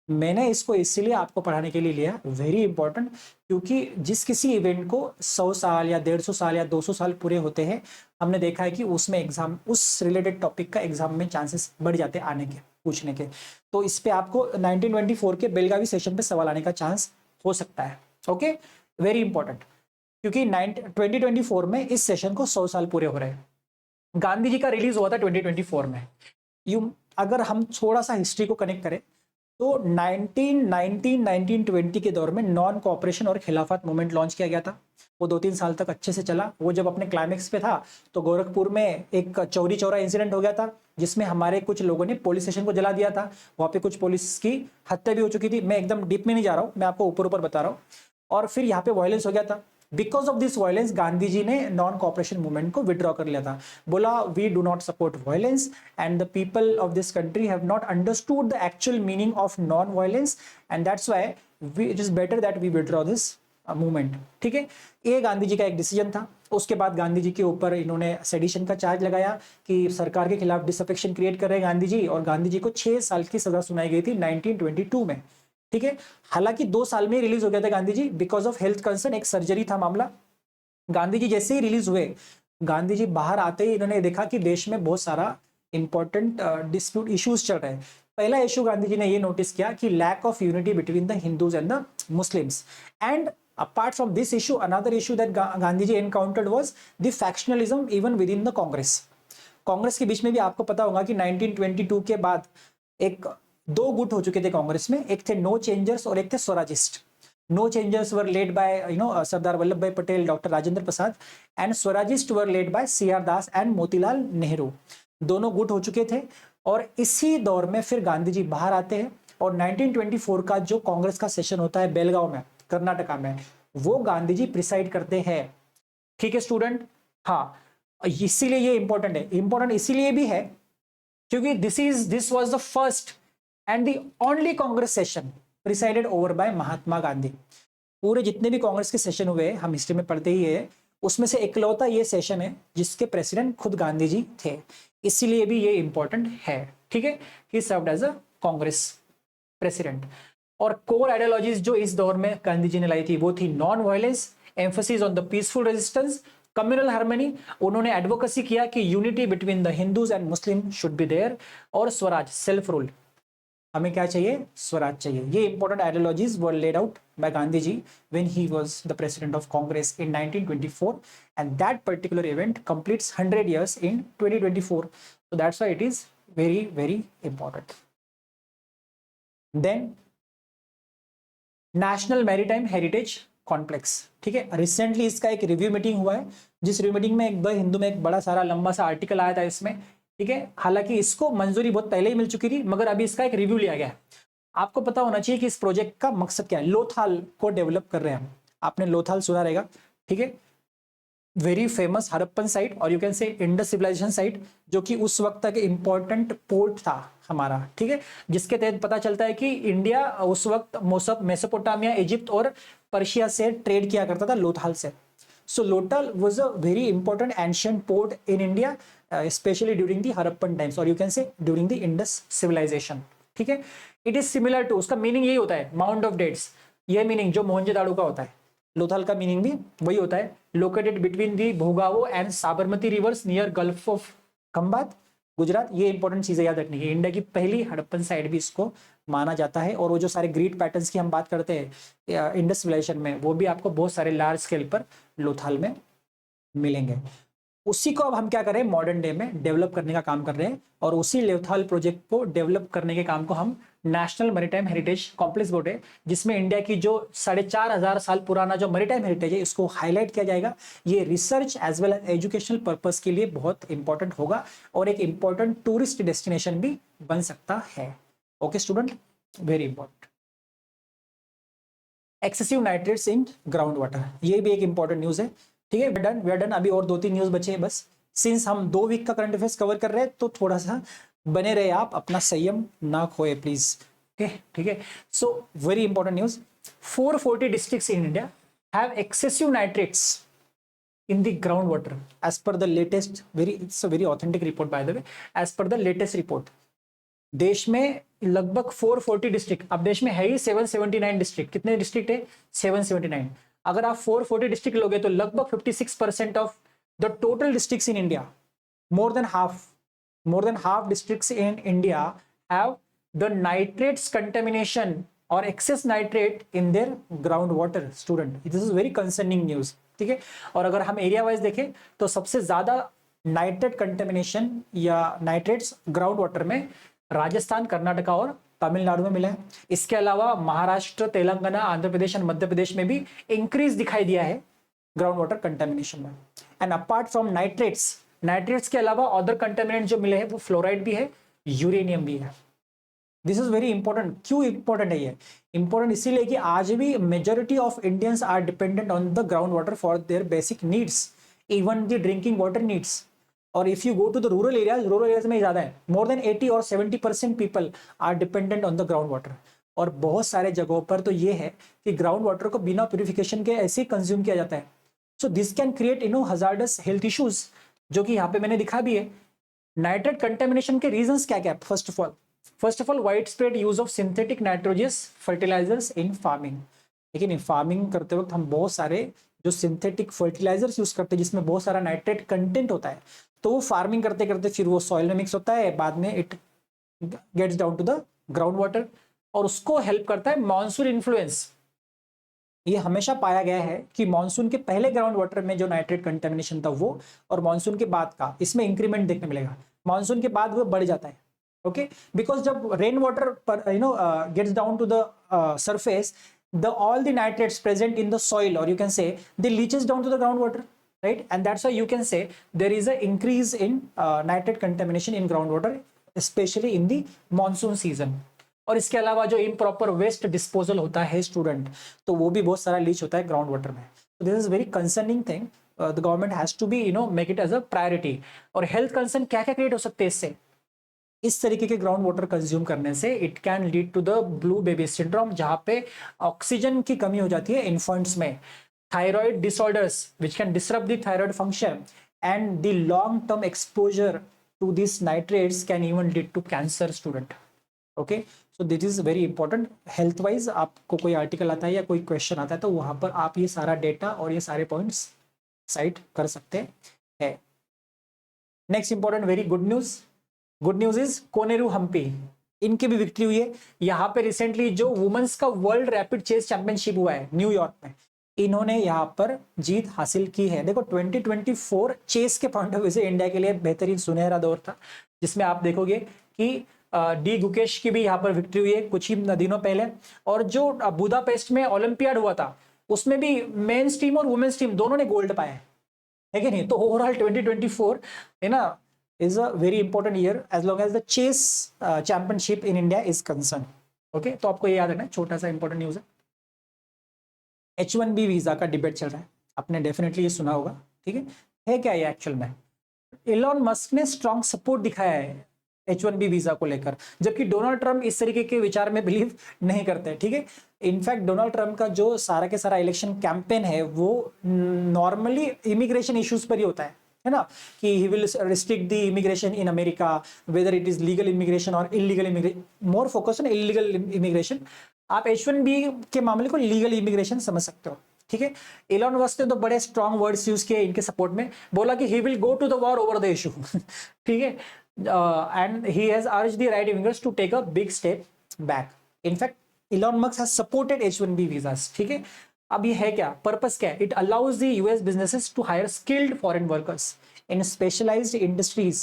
मैंने इसको इसीलिए आपको पढ़ाने के लिए लिया, वेरी इंपॉर्टेंट, क्योंकि जिस किसी इवेंट को 100 साल या 150 साल या 200 साल पूरे होते हैं, हमने देखा है कि उसमें एग्जाम, उस रिलेटेड टॉपिक का एग्जाम में चांसेस बढ़ जाते हैं आने के, पूछने के। तो इस पे आपको 1924 के बेलगावी सेशन पे सवाल आने का चांस हो सकता है। ओके, वेरी इंपॉर्टेंट, क्योंकि 2024 में इस सेशन को 100 साल पूरे हो रहे हैं। गांधी जी का रिलीज हुआ था 2024 में। अगर हम थोड़ा सा हिस्ट्री को कनेक्ट करें तो 1920 के दौर में नॉन कोऑपरेशन और खिलाफत मूवमेंट लॉन्च किया गया था। वो 2-3 साल तक अच्छे से चला। वो जब अपने क्लाइमेक्स पे था तो गोरखपुर में एक चौरी चौरा इंसिडेंट हो गया था, जिसमें हमारे कुछ लोगों ने पुलिस स्टेशन को जला दिया था। वहां पे कुछ पुलिस की हत्या भी हो चुकी थी। मैं एकदम डीप में नहीं जा रहा हूँ, मैं आपको ऊपर ऊपर बता रहा हूँ। और फिर यहाँ पे वायलेंस हो गया था। Because of this violence Gandhi ji ने नॉन कोऑपरेशन मूवमेंट को विड्रॉ कर लिया था। बोला we do not support violence and the people of this country have not understood the actual meaning of non violence and that's why it is better that we withdraw this movement. ठीक है, ये गांधी जी का एक decision था। उसके बाद गांधी जी के ऊपर इन्होंने सेडिशन का चार्ज लगाया कि सरकार के खिलाफ डिसअफेक्शन क्रिएट कर रहे हैं गांधी जी, और गांधी जी को 6 साल की सजा सुनाई गई थी 1922 में। ठीक है, हालांकि 2 साल में रिलीज हो गया था Gandhi ji because of health concern, एक सर्जरी था मामला। गांधी जी जैसे ही रिलीज हुए, गांधी जी बाहर आते ही इन्होंने देखा कि देश में बहुत सारा इंपॉर्टेंट डिस्प्यूट इश्यूज चल रहे हैं। पहला इशू गांधी जी ने ये नोटिस किया कि lack of unity between the Hindus and the Muslims, and apart from this issue, another issue that Gandhi ji encountered was the factionalism even within the Congress। Congress के बीच में भी आपको पता होगा कि 1922 के बाद एक 2 गुट हो चुके थे कांग्रेस में, एक थे नो चेंजर्स और एक थे Swarajist. No changers were led by Sardar Vallabh Bhai Patel, doctor Rajendra Prasad, and Swarajist were led by CR Das and Motilal Nehru. दोनों गुट हो चुके थे। और इसी दौर में फिर गांधी जी बाहर आते हैं और 1924 का जो कांग्रेस का सेशन होता है बेलगांव में, कर्नाटका में, वो गांधी जी प्रिसाइड करते हैं। ठीक है स्टूडेंट, हाँ, इसीलिए ये इंपॉर्टेंट है। इंपॉर्टेंट इसीलिए भी है क्योंकि this was the first and the only Congress session presided over by Mahatma Gandhi. पूरे जितने भी कांग्रेस के सेशन हुए, हम हिस्ट्री में पढ़ते ही है, उसमें से इकलौता ये सेशन है जिसके प्रेसिडेंट खुद गांधी जी थे। इसीलिए भी ये इंपॉर्टेंट है। ठीक है, he served as a Congress president. और कोर आइडियोलॉजीज जो इस दौर में गांधी जी ने लाई थी वो थी non violence, emphasis on the peaceful resistance, communal harmony. उन्होंने एडवोकेसी किया कि unity between the Hindus and Muslim should be there, और स्वराज, सेल्फ रूल। हमें क्या चाहिए? स्वराज चाहिए। ये important ideologies were laid out by Gandhi ji when he was the president of Congress in 1924, and that particular event completes 100 years in 2024. So that's why it is very, very important. Then national maritime heritage complex. ठीक है, recently इसका एक review meeting हुआ है, जिस review meeting में the Hindu में एक बड़ा सारा लंबा सा आर्टिकल आया था इसमें। ठीक है, हालांकि इसको मंजूरी बहुत पहले ही मिल चुकी थी, मगर अभी इसका एक रिव्यू लिया गया है। आपको पता होना चाहिए कि इस प्रोजेक्ट का मकसद क्या है। लोथाल को डेवलप कर रहे हैं हम, आपने लोथाल सुना रहेगा। ठीक है, वेरी फेमस हड़प्पन साइट और you can say Indus civilisation site, जो कि उस वक्त तक इंपॉर्टेंट पोर्ट था हमारा। ठीक है, जिसके तहत पता चलता है कि इंडिया उस वक्त मेसोपोटामिया, इजिप्ट और पर्शिया से ट्रेड किया करता था लोथाल से। So Lothal was a very important ancient port in India, specially during the Harappan times और you can say during the Indus civilization. ठीक है, इट इज सिमिलर टू, उसका मीनिंग यही होता है माउंट ऑफ डेट्स, ये मीनिंग जो मोहनजोदाड़ो का होता है। लोथाल का मीनिंग भी वही होता है, located between the Bhogavo and Sabarmati rivers near gulf of Khambhat, Gujarat. ये इंपॉर्टेंट चीजें याद रखनी है। इंडिया की पहली हड़प्पन साइट भी इसको माना जाता है। और वो जो सारे ग्रीड पैटर्न्स की हम बात करते हैं इंडस सिविलाइजेशन में, वो भी आपको बहुत सारे लार्ज स्केल पर लोथाल में मिलेंगे। उसी को अब हम क्या करें, मॉडर्न डे में डेवलप करने का काम कर रहे हैं, और उसी लोथाल प्रोजेक्ट को डेवलप करने के काम को हम नेशनल मैरीटाइम हेरिटेज कॉम्प्लेक्स बोलते हैं, जिसमें इंडिया की जो 4,500 साल पुराना जो मैरीटाइम हेरिटेज है इसको हाईलाइट किया जाएगा। ये research as well as educational purpose के लिए बहुत इंपॉर्टेंट होगा और एक इंपॉर्टेंट टूरिस्ट डेस्टिनेशन भी बन सकता है। Okay student, very important. Excessive nitrates in ground water, ये भी एक इंपॉर्टेंट न्यूज है। ठीक है, वी आर डन। अभी और 2-3 न्यूज बचे हैं बस। सिंस हम 2 वीक का करंट अफेयर्स कवर कर रहे हैं तो थोड़ा सा बने रहे आप, अपना संयम ना खोए प्लीज। ओके, ठीक है। So very important news, 440 districts in India have excessive nitrates in the groundwater as per the latest it's a very authentic report by the way. As per the latest report, देश में लगभग 440 district, अब देश में है ही 779 district, कितने district है 779, अगर आप 440 डिस्ट्रिक्ट लोगे तो लगभग 56% of the total districts in India, more than half districts in India have the nitrates contamination or excess nitrate in their groundwater. Student, this is very concerning news. ठीक है, और अगर हम एरिया वाइज देखें तो सबसे ज्यादा नाइट्रेट कंटेमिनेशन या नाइट्रेट्स ग्राउंड वाटर में राजस्थान, कर्नाटका और तमिलनाडु में मिला है। इसके अलावा महाराष्ट्र, तेलंगाना, आंध्र प्रदेश और मध्य प्रदेश में भी इंक्रीज दिखाई दिया है ग्राउंड वाटर कंटेमिनेशन में। एंड अपार्ट फ्रॉम नाइट्रेट्स के अलावा अदर कंटेमिनेंट जो मिले हैं वो फ्लोराइड भी है, यूरेनियम भी है। This is very important. क्यों इंपॉर्टेंट है ये? इंपॉर्टेंट इसीलिए कि आज भी majority of Indians are dependent on the ground water for their basic needs, even the drinking water needs. और if you go to the rural areas में ज्यादा है, मोर देन 80 और 70% people are dependent on the ground water. और बहुत सारे जगहों पर तो ये है कि ग्राउंड वाटर को बिना प्यूरिफिकेशन के ऐसे ही कंज्यूम किया जाता है। So this can create hazardous health issues, जो कि यहाँ पे मैंने दिखा भी है। नाइट्रेट कंटेमिनेशन के रीजंस क्या क्या? First of all widespread use of synthetic nitrogenous fertilisers in farming. लेकिन फार्मिंग करते वक्त हम बहुत सारे जो सिंथेटिक फर्टिलाइजर्स यूज करते हैं जिसमें बहुत सारा नाइट्रेट कंटेंट होता है, तो वो फार्मिंग करते करते फिर वो सॉइल में मिक्स होता है, बाद में it gets down to the ground water, और उसको हेल्प करता है मॉनसून इन्फ्लुएंस। ये हमेशा पाया गया है कि मॉनसून के पहले ग्राउंड वाटर में जो नाइट्रेट कंटेमिनेशन था वो, और मॉनसून के बाद का इसमें इंक्रीमेंट देखने मिलेगा। मॉनसून के बाद वो बढ़ जाता है, ओके, बिकॉज जब रेन वाटर पर gets down to the surface, the all the nitrates present in the soil, or you can say they leaches down to the groundwater, right? And that's why you can say there is a increase in nitrate contamination in groundwater, especially in the monsoon season. और इसके अलावा जो improper waste disposal होता है student, तो वो भी बहुत सारा लीच होता है ग्राउंड वाटर में। So this is very concerning thing. The government has to be make it as a priority. और हेल्थ कंसर्न क्या क्या क्रिएट हो सकते हैं इससे? इस तरीके के ग्राउंड वाटर कंज्यूम करने से it can lead to the blue baby syndrome, जहां पे ऑक्सीजन की कमी हो जाती है इन्फेंट्स में, thyroid disorders which can disrupt the thyroid function, and the long term exposure to this nitrates can even lead to cancer student. Okay, so this is very important. Health wise आपको कोई article आता है या कोई question आता है तो वहां पर आप ये सारा डेटा और ये सारे पॉइंट्स साइट कर सकते हैं। Next important very good news is Koneru Humpy, इनकी भी विक्ट्री हुई है। यहाँ पे रिसेंटली जो वुमेन्स का वर्ल्ड रैपिड चेस चैंपियनशिप हुआ है न्यूयॉर्क में, इन्होंने यहाँ पर जीत हासिल की है। देखो 2024 चेस के पॉइंट ऑफ व्यू से इंडिया के लिए बेहतरीन सुनहरा दौर था, जिसमें आप देखोगे कि डी गुकेश की भी यहाँ पर विक्ट्री हुई है कुछ ही दिनों पहले। और जो बुदापेस्ट में ओलंपियाड हुआ था उसमें भी मेंस टीम और वुमेन्स टीम दोनों ने गोल्ड पाया है कि नहीं? तो ओवरऑल 2024 है ना is a very important year as long as the chess championship in India is concerned. Okay, तो आपको ये याद रखना है, छोटा सा इंपॉर्टेंट न्यूज है। H1B वीजा का डिबेट चल रहा है, आपने डेफिनेटली ये सुना होगा, ठीक है क्या ये एक्चुअल में? इलॉन मस्क ने स्ट्रॉन्ग सपोर्ट दिखाया है H1B वीजा को लेकर, जबकि डोनाल्ड ट्रम्प इस तरीके के विचार में बिलीव नहीं करते, ठीक है। इनफैक्ट डोनाल्ड ट्रम्प का जो सारा के सारा इलेक्शन कैंपेन है वो नॉर्मली इमिग्रेशन इश्यूज पर ही होता है ना, कि he will restrict the immigration in America, whether it is legal immigration और illegal immigration, more focus on illegal immigration. आप H1B के मामले को लीगल इमिग्रेशन समझ सकते हो, ठीक है। इलॉन मस्क ने तो बड़े स्ट्रॉन्ग वर्ड्स यूज किए इनके सपोर्ट में, बोला कि he will go to the war over the issue, ठीक है। And he has urged the right wingers to take a big step back. In fact Elon Musk has supported H1B visas, ठीक है। अब ये है क्या, पर्पस क्या है? It allows the US businesses to hire skilled foreign workers in specialised industries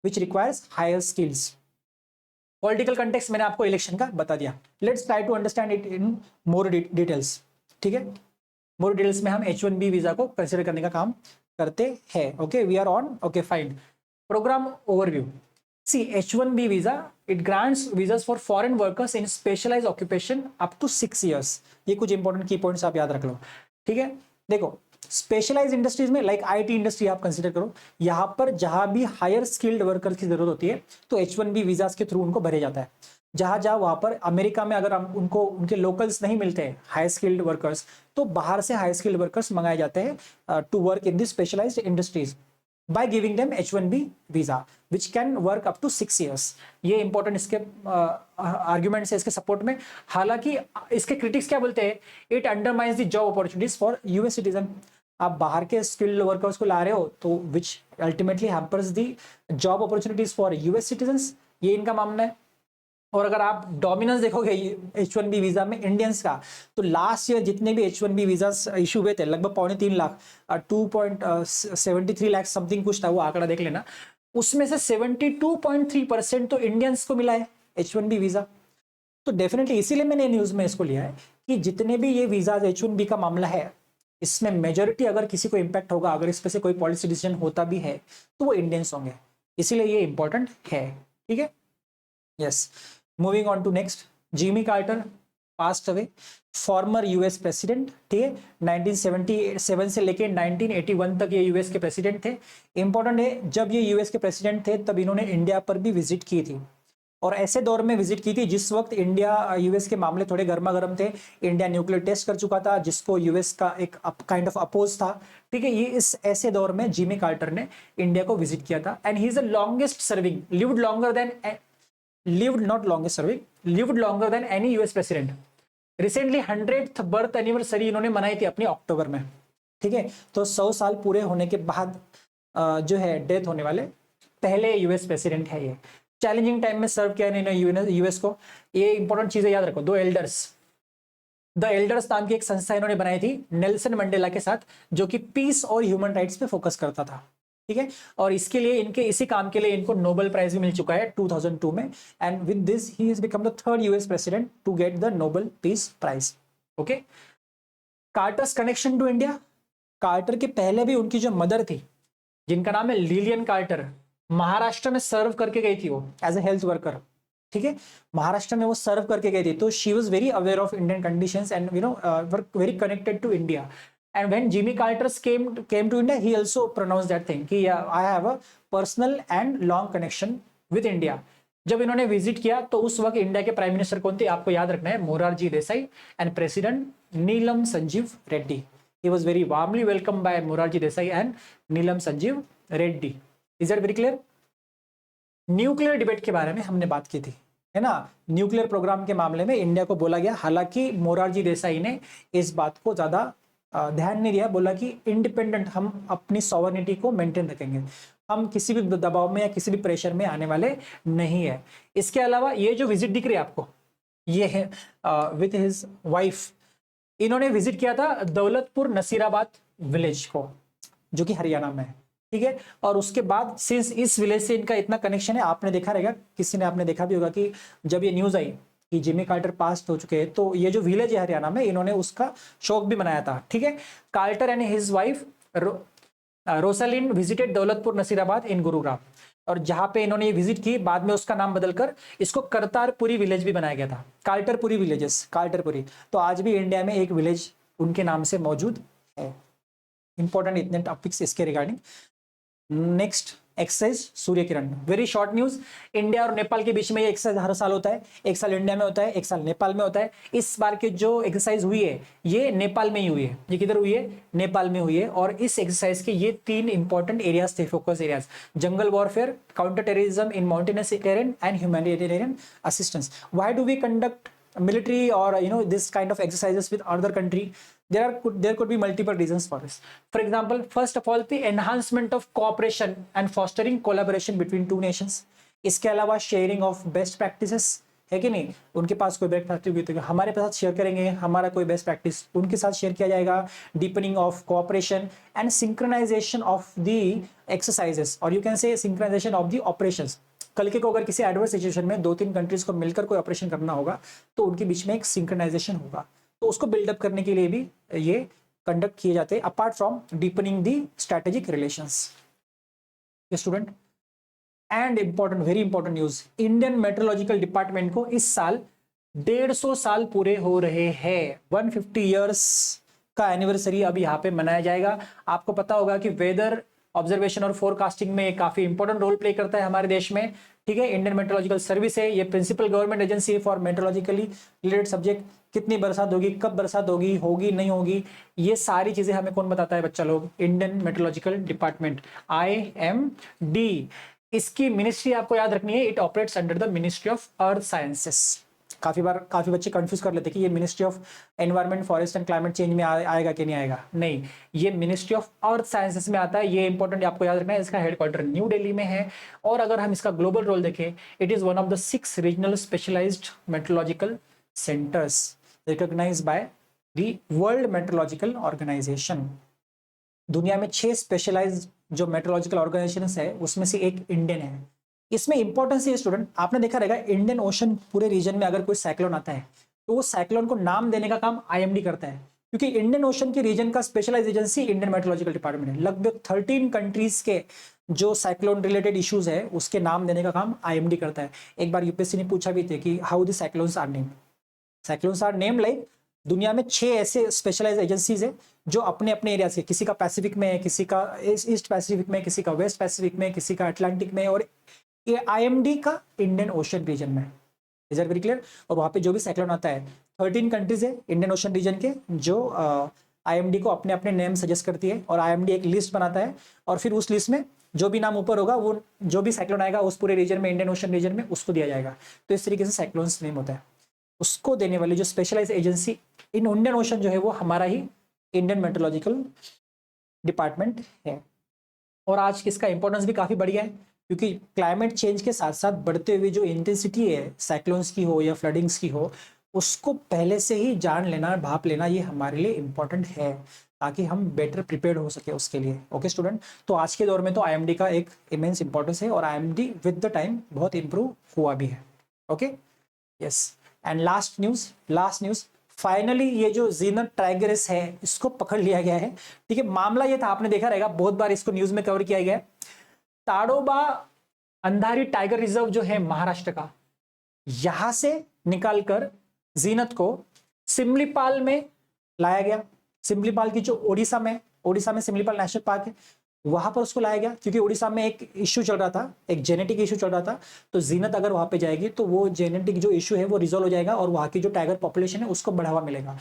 which requires higher skills. Political context मैंने आपको इलेक्शन का बता दिया, let's try to understand it in more details, ठीक है। मोर डिटेल्स में हम H1B वीजा को कंसिडर करने का काम करते हैं। Okay, we are on, okay fine. Programme overview. See, H1B visa, it grants visas for foreign workers in specialized occupation up to 6 years. ये कुछ इंपॉर्टेंट की पॉइंट्स आप याद रख लो, ठीक है। देखो स्पेशलाइज इंडस्ट्रीज में लाइक IT इंडस्ट्री आप कंसिडर करो, यहाँ पर जहां भी हायर स्किल्ड वर्कर की जरूरत होती है तो H1B वीजास के थ्रू उनको भरे जाता है। जहाँ जहाँ वहाँ पर अमेरिका में अगर हम उनको उनके लोकल्स नहीं मिलते हैं हाई स्किल्ड वर्कर्स, तो बाहर से हाई स्किल्ड वर्कर्स मंगाए जाते हैं to work in the specialised industries by giving them H1B visa which can work up to 6 years। ये इंपॉर्टेंट इसके आर्ग्यूमेंट्स है इसके सपोर्ट में। हालांकि इसके क्रिटिक्स क्या बोलते हैं, it undermines the job opportunities for US citizen. आप बाहर के स्किल्ड वर्कर्स को ला रहे हो तो which ultimately hampers the job opportunities for US citizens, ये इनका मानना है। और अगर आप डोमिनेंस देखोगे H1B वीजा में इंडियंस का, तो लास्ट ईयर जितने भी H1B वीजा इशू हुए थे लगभग 3.25 लाख 2.73 लाख समथिंग कुछ था, वो आंकड़ा देख लेना। उसमें से 72.3% तो इंडियंस को मिला है H1B वीजा। तो डेफिनेटली इसीलिए मैंने न्यूज में इसको लिया है कि जितने भी ये वीजा H1B का मामला है, इसमें मेजोरिटी अगर किसी को इम्पैक्ट होगा, अगर इस पर से कोई पॉलिसी डिसीजन होता भी है तो वो इंडियंस होंगे, इसीलिए ये इंपॉर्टेंट है। ठीक है, yes. Moving on to next, Jimmy Carter passed away, former US president. ठीक है, 1977 से लेके 1981 तक ये यूएस के प्रेसिडेंट थे। इंपॉर्टेंट है, जब ये यूएस के प्रेसिडेंट थे तब इन्होंने इंडिया पर भी विजिट की थी, और ऐसे दौर में विजिट की थी जिस वक्त इंडिया यूएस के मामले थोड़े गर्मा गर्म थे। इंडिया न्यूक्लियर टेस्ट कर चुका था जिसको यूएस का एक काइंड ऑफ अपोज था। ठीक है, ये इस ऐसे दौर में जिमी कार्टर ने इंडिया को विजिट किया था, and he is the longest serving, lived longer than lived longer than any US president। Recently 100th birth anniversary इन्होंने मनाई थी अपनी अक्टूबर में। ठीक है, तो 100 साल पूरे होने के बाद जो है डेथ होने वाले पहले यूएस प्रेसिडेंट है ये। चैलेंजिंग टाइम में सर्व किया इन्होंने यूएस को। ये इंपॉर्टेंट चीजें याद रखो, द एल्डर्स नाम की एक संस्था इन्होंने बनाई थी नेल्सन मंडेला के साथ, जो कि पीस और ह्यूमन राइट्स पे फोकस करता था। ठीक है, और इसके लिए इनके इसी काम के लिए इनको नोबेल प्राइज भी मिल चुका है 2002 में, and with this he has become the third US president to get the Nobel peace prize. Okay, Carter's connection to India. Carter के पहले भी उनकी जो मदर थी जिनका नाम है लिलियन कार्टर, महाराष्ट्र में सर्व करके गई थी वो एज ए हेल्थ वर्कर। ठीक है, महाराष्ट्र में वो सर्व करके गई थी, तो she was very aware of Indian conditions and were very connected to India. And when Jimmy Carter came to India, he also pronounced that thing कि I have a personal and long connection with India। जब इन्होंने visit किया तो उस वक्त India के prime minister कौन थे आपको याद रखना है, Morarji Desai and president Neelam Sanjeev Reddy. He was very warmly welcomed by Morarji Desai and Neelam Sanjeev Reddy. Is that very clear? Nuclear debate के बारे में हमने बात की थी, है ना। न्यूक्लियर प्रोग्राम के मामले में इंडिया को बोला गया, हालांकि मोरारजी देसाई ने इस बात को ज्यादा ध्यान नहीं दिया, बोला कि इंडिपेंडेंट हम अपनी सॉवरेनिटी को मेंटेन रखेंगे, हम किसी भी दबाव में या किसी भी प्रेशर में आने वाले नहीं है। इसके अलावा ये जो विजिट दिख रही है आपको, ये है विद हिज वाइफ, इन्होंने विजिट किया था दौलतपुर नसीराबाद विलेज को, जो कि हरियाणा में है। ठीक है, और उसके बाद सिंस इस विलेज से इनका इतना कनेक्शन है, आपने देखा रहेगा, किसी ने आपने देखा भी होगा कि जब ये न्यूज आई कि जिमी कार्टर पास हो चुके हैं, तो ये जो विलेज है हरियाणा में, इन्होंने उसका शोक भी मनाया था। ठीक है, Carter and his wife Rosalynn visited Daulatpur Nasirabad in Gurugram, और जहां पे इन्होंने ये विजिट की, बाद में उसका नाम बदलकर इसको करतारपुरी विलेज भी बनाया गया था, कार्टरपुरी विलेजेस, कार्टरपुरी। तो आज भी इंडिया में एक विलेज उनके नाम से मौजूद है। इंपॉर्टेंट इतने टॉपिक्स इसके regarding. Next, exercise Surya Kiran. Very short news, India और नेपाल के बीच में ये एक्सरसाइज हर साल होता है, एक साल इंडिया में होता है, एक साल नेपाल में होता है। इस बार की जो एक्सरसाइज हुई है ये नेपाल में ही हुई है। ये किधर हुई है? नेपाल में हुई है। और इस एक्सरसाइज के ये 3 इंपॉर्टेंट एरियाज थे, focus areas: jungle warfare, counter terrorism in mountainous terrain and humanitarian assistance. Why do we conduct military or this kind of exercises with other country? There could be multiple reasons for this. For example, first of all, the enhancement of cooperation and fostering collaboration between two nations. इसके अलावा sharing of best practices है कि नहीं, उनके पास कोई best practice हुई तो हमारे साथ शेयर करेंगे, हमारा कोई बेस्ट प्रैक्टिस उनके साथ शेयर किया जाएगा। Deepening of cooperation and synchronisation of the exercises, और you can say synchronisation of the operations. कल के को अगर किसी एडवर्स सिचुएशन में 2-3 कंट्रीज को मिलकर कोई ऑपरेशन करना होगा तो उनके बीच में एक सिंक्रोनाइजेशन होगा, तो उसको बिल्डअप करने के लिए भी ये कंडक्ट किए जाते हैं, apart from deepening the strategic relations. Student, and important, very important news, Indian meteorological department को इस साल 150 साल पूरे हो रहे हैं। 150 ईयर्स का एनिवर्सरी अब यहाँ पे मनाया जाएगा। आपको पता होगा कि वेदर ऑब्जर्वेशन और फोरकास्टिंग में काफी इंपॉर्टेंट रोल प्ले करता है हमारे देश में, ठीक है। इंडियन मेट्रोलॉजिकल सर्विस है, ये principal government agency for meteorologically related subject. कितनी बरसात होगी, कब बरसात होगी, होगी नहीं होगी, ये सारी चीजें हमें कौन बताता है बच्चा लोग, इंडियन मेट्रोलॉजिकल डिपार्टमेंट, IMD। इसकी मिनिस्ट्री आपको याद रखनी है, it operates under the ministry of earth sciences. काफी बच्चे कंफ्यूज कर लेते हैं कि ये ministry of environment forest and climate change में आएगा कि नहीं आएगा, नहीं, ये मिनिस्ट्री ऑफ अर्थ साइंसेस में आता है। ये इंपॉर्टेंट आपको याद रखना है। इसका हेडक्वार्टर न्यू दिल्ली में है। और अगर हम इसका ग्लोबल रोल देखें, it is one of the 6 regional specialised meteorological centres recognised by the world meteorological organisation. दुनिया में 6 स्पेशलाइज्ड जो मेट्रोलॉजिकल ऑर्गेनाइजेशन है उसमें से एक इंडियन है। इसमें इंपॉर्टेंस है स्टूडेंट, आपने देखा रहेगा इंडियन ओशन पूरे रीजन में अगर कोई साइक्लोन आता है तो वो साइक्लोन को नाम देने का काम IMD करता है, क्योंकि इंडियन ओशन के रीजन का specialise agency Indian meteorological department है। लगभग 13 कंट्रीज के जो साइक्लोन रिलेटेड इश्यूज है उसके नाम देने का काम IMD करता है। एक बार UPSC ने पूछा भी थे कि how the cyclones are named. Cyclones are named like दुनिया में 6 ऐसे स्पेशलाइज एजेंसीज है जो अपने अपने एरिया से, किसी का पैसिफिक में है, किसी का ईस्ट पैसिफिक में, किसी का वेस्ट पैसिफिक में, किसी का अटलांटिक में, और ये IMD का इंडियन ओशन रीजन में। Is that very clear? और वहां पे जो भी साइक्लोन आता है, 13 कंट्रीज है इंडियन ओशन रीजन के जो IMD को अपने अपने नेम सजेस्ट करती है, और IMD एक लिस्ट बनाता है, और फिर उस लिस्ट में जो भी नाम ऊपर होगा वो जो भी साइक्लोन आएगा उस पूरे रीजन में, इंडियन ओशन रीजन में, उसको दिया जाएगा। तो इस तरीके से साइक्लोन्स नेम होता है। उसको देने वाली जो specialise agency in Indian ocean जो है वो हमारा ही इंडियन मेट्रोलॉजिकल डिपार्टमेंट है। और आज इसका इंपॉर्टेंस भी काफी बढ़िया है, क्योंकि क्लाइमेट चेंज के साथ साथ बढ़ते हुए जो इंटेंसिटी है साइक्लोन्स की हो या फ्लडिंग्स की हो, उसको पहले से ही जान लेना, भाप लेना, ये हमारे लिए इंपॉर्टेंट है ताकि हम बेटर प्रिपेयर्ड हो सके उसके लिए। ओके स्टूडेंट, तो आज के दौर में तो IMD का एक इमेंस इंपॉर्टेंस है, और IMD विद द टाइम बहुत इंप्रूव हुआ भी है। Okay, yes. And last news, finally ये जो जीनत टाइग्रेस है इसको पकड़ लिया गया है। ठीक है, मामला ये था, आपने देखा रहेगा बहुत बार इसको न्यूज में कवर किया गया है। ताडोबा अंधारी टाइगर रिजर्व जो है महाराष्ट्र का, यहां से निकालकर जीनत को सिमलीपाल में लाया गया। सिमलीपाल की जो ओडिशा में सिमलीपाल नेशनल पार्क है, वहां पर उसको लाया गया, क्योंकि उड़ीसा में एक इश्यू चल रहा था, एक जेनेटिक इश्यू चल रहा था। तो जीनत अगर वहां पे जाएगी तो वो जेनेटिक जो इश्यू है वो रिजोल्व हो जाएगा, और वहां की जो टाइगर पॉपुलेशन है उसको बढ़ावा मिलेगा।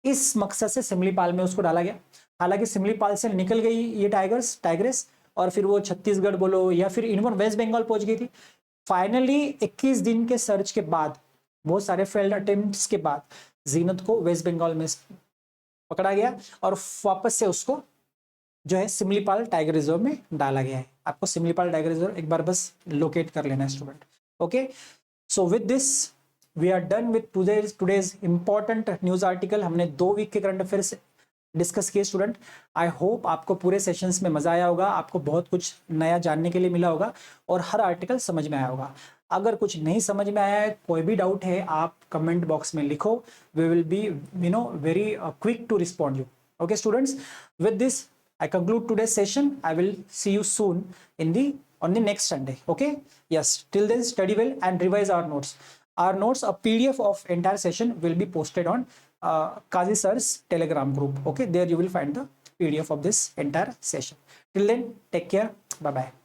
इस मकसद से सिमलीपाल में उसको डाला गया। हालांकि सिमलीपाल से निकल गई ये टाइग्रेस, और फिर वो छत्तीसगढ़ बोलो या फिर इवन वेस्ट बंगाल पहुंच गई थी। फाइनली 21 दिन के सर्च के बाद, बहुत सारे फेल्ड अटेम्प्ट्स के बाद, जीनत को वेस्ट बंगाल में पकड़ा गया और वापस से उसको जो है सिमलीपाल टाइगर रिजर्व में डाला गया है। आपको सिमलीपाल टाइगर रिजर्व एक बार बस लोकेट कर लेना है student. Okay, so with this we are done with today's important news article. हमने 2 वीक के करंट अफेयर्स डिस्कस किए स्टूडेंट। आई होप आपको पूरे सेशंस में मजा आया होगा, आपको बहुत कुछ नया जानने के लिए मिला होगा, और हर आर्टिकल समझ में आया होगा। अगर कुछ नहीं समझ में आया है, कोई भी डाउट है, आप कमेंट बॉक्स में लिखो। We will be very quick to respond you. Okay students, with this I conclude today's session. I will see you soon on the next Sunday. Okay? Yes. Till then, study well and revise our notes. Our notes, a PDF of entire session will be posted on Kazi sir's Telegram group. Okay? There you will find the PDF of this entire session. Till then, take care. Bye bye.